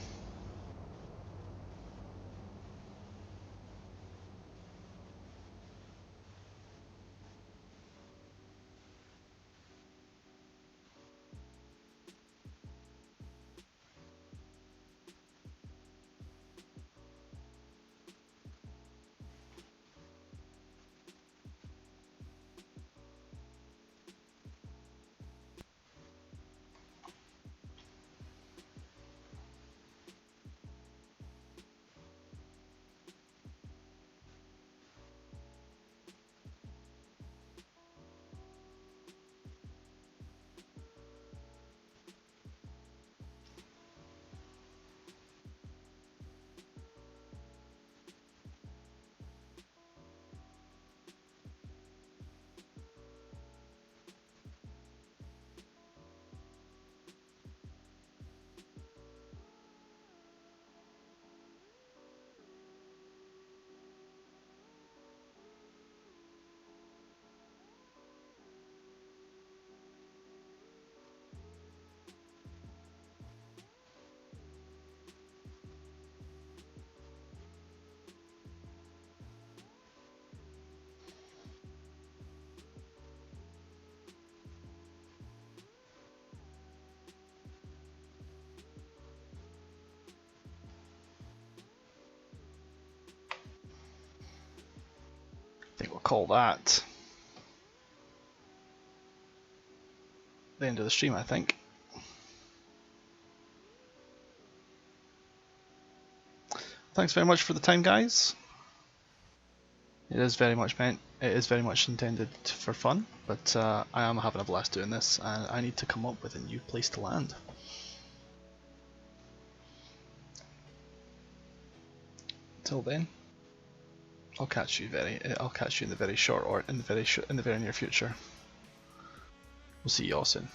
call that the end of the stream, I think. Thanks very much for the time, guys. It is very much intended for fun, but I am having a blast doing this, and I need to come up with a new place to land. Till then, I'll catch you in the very near future. We'll see you all soon.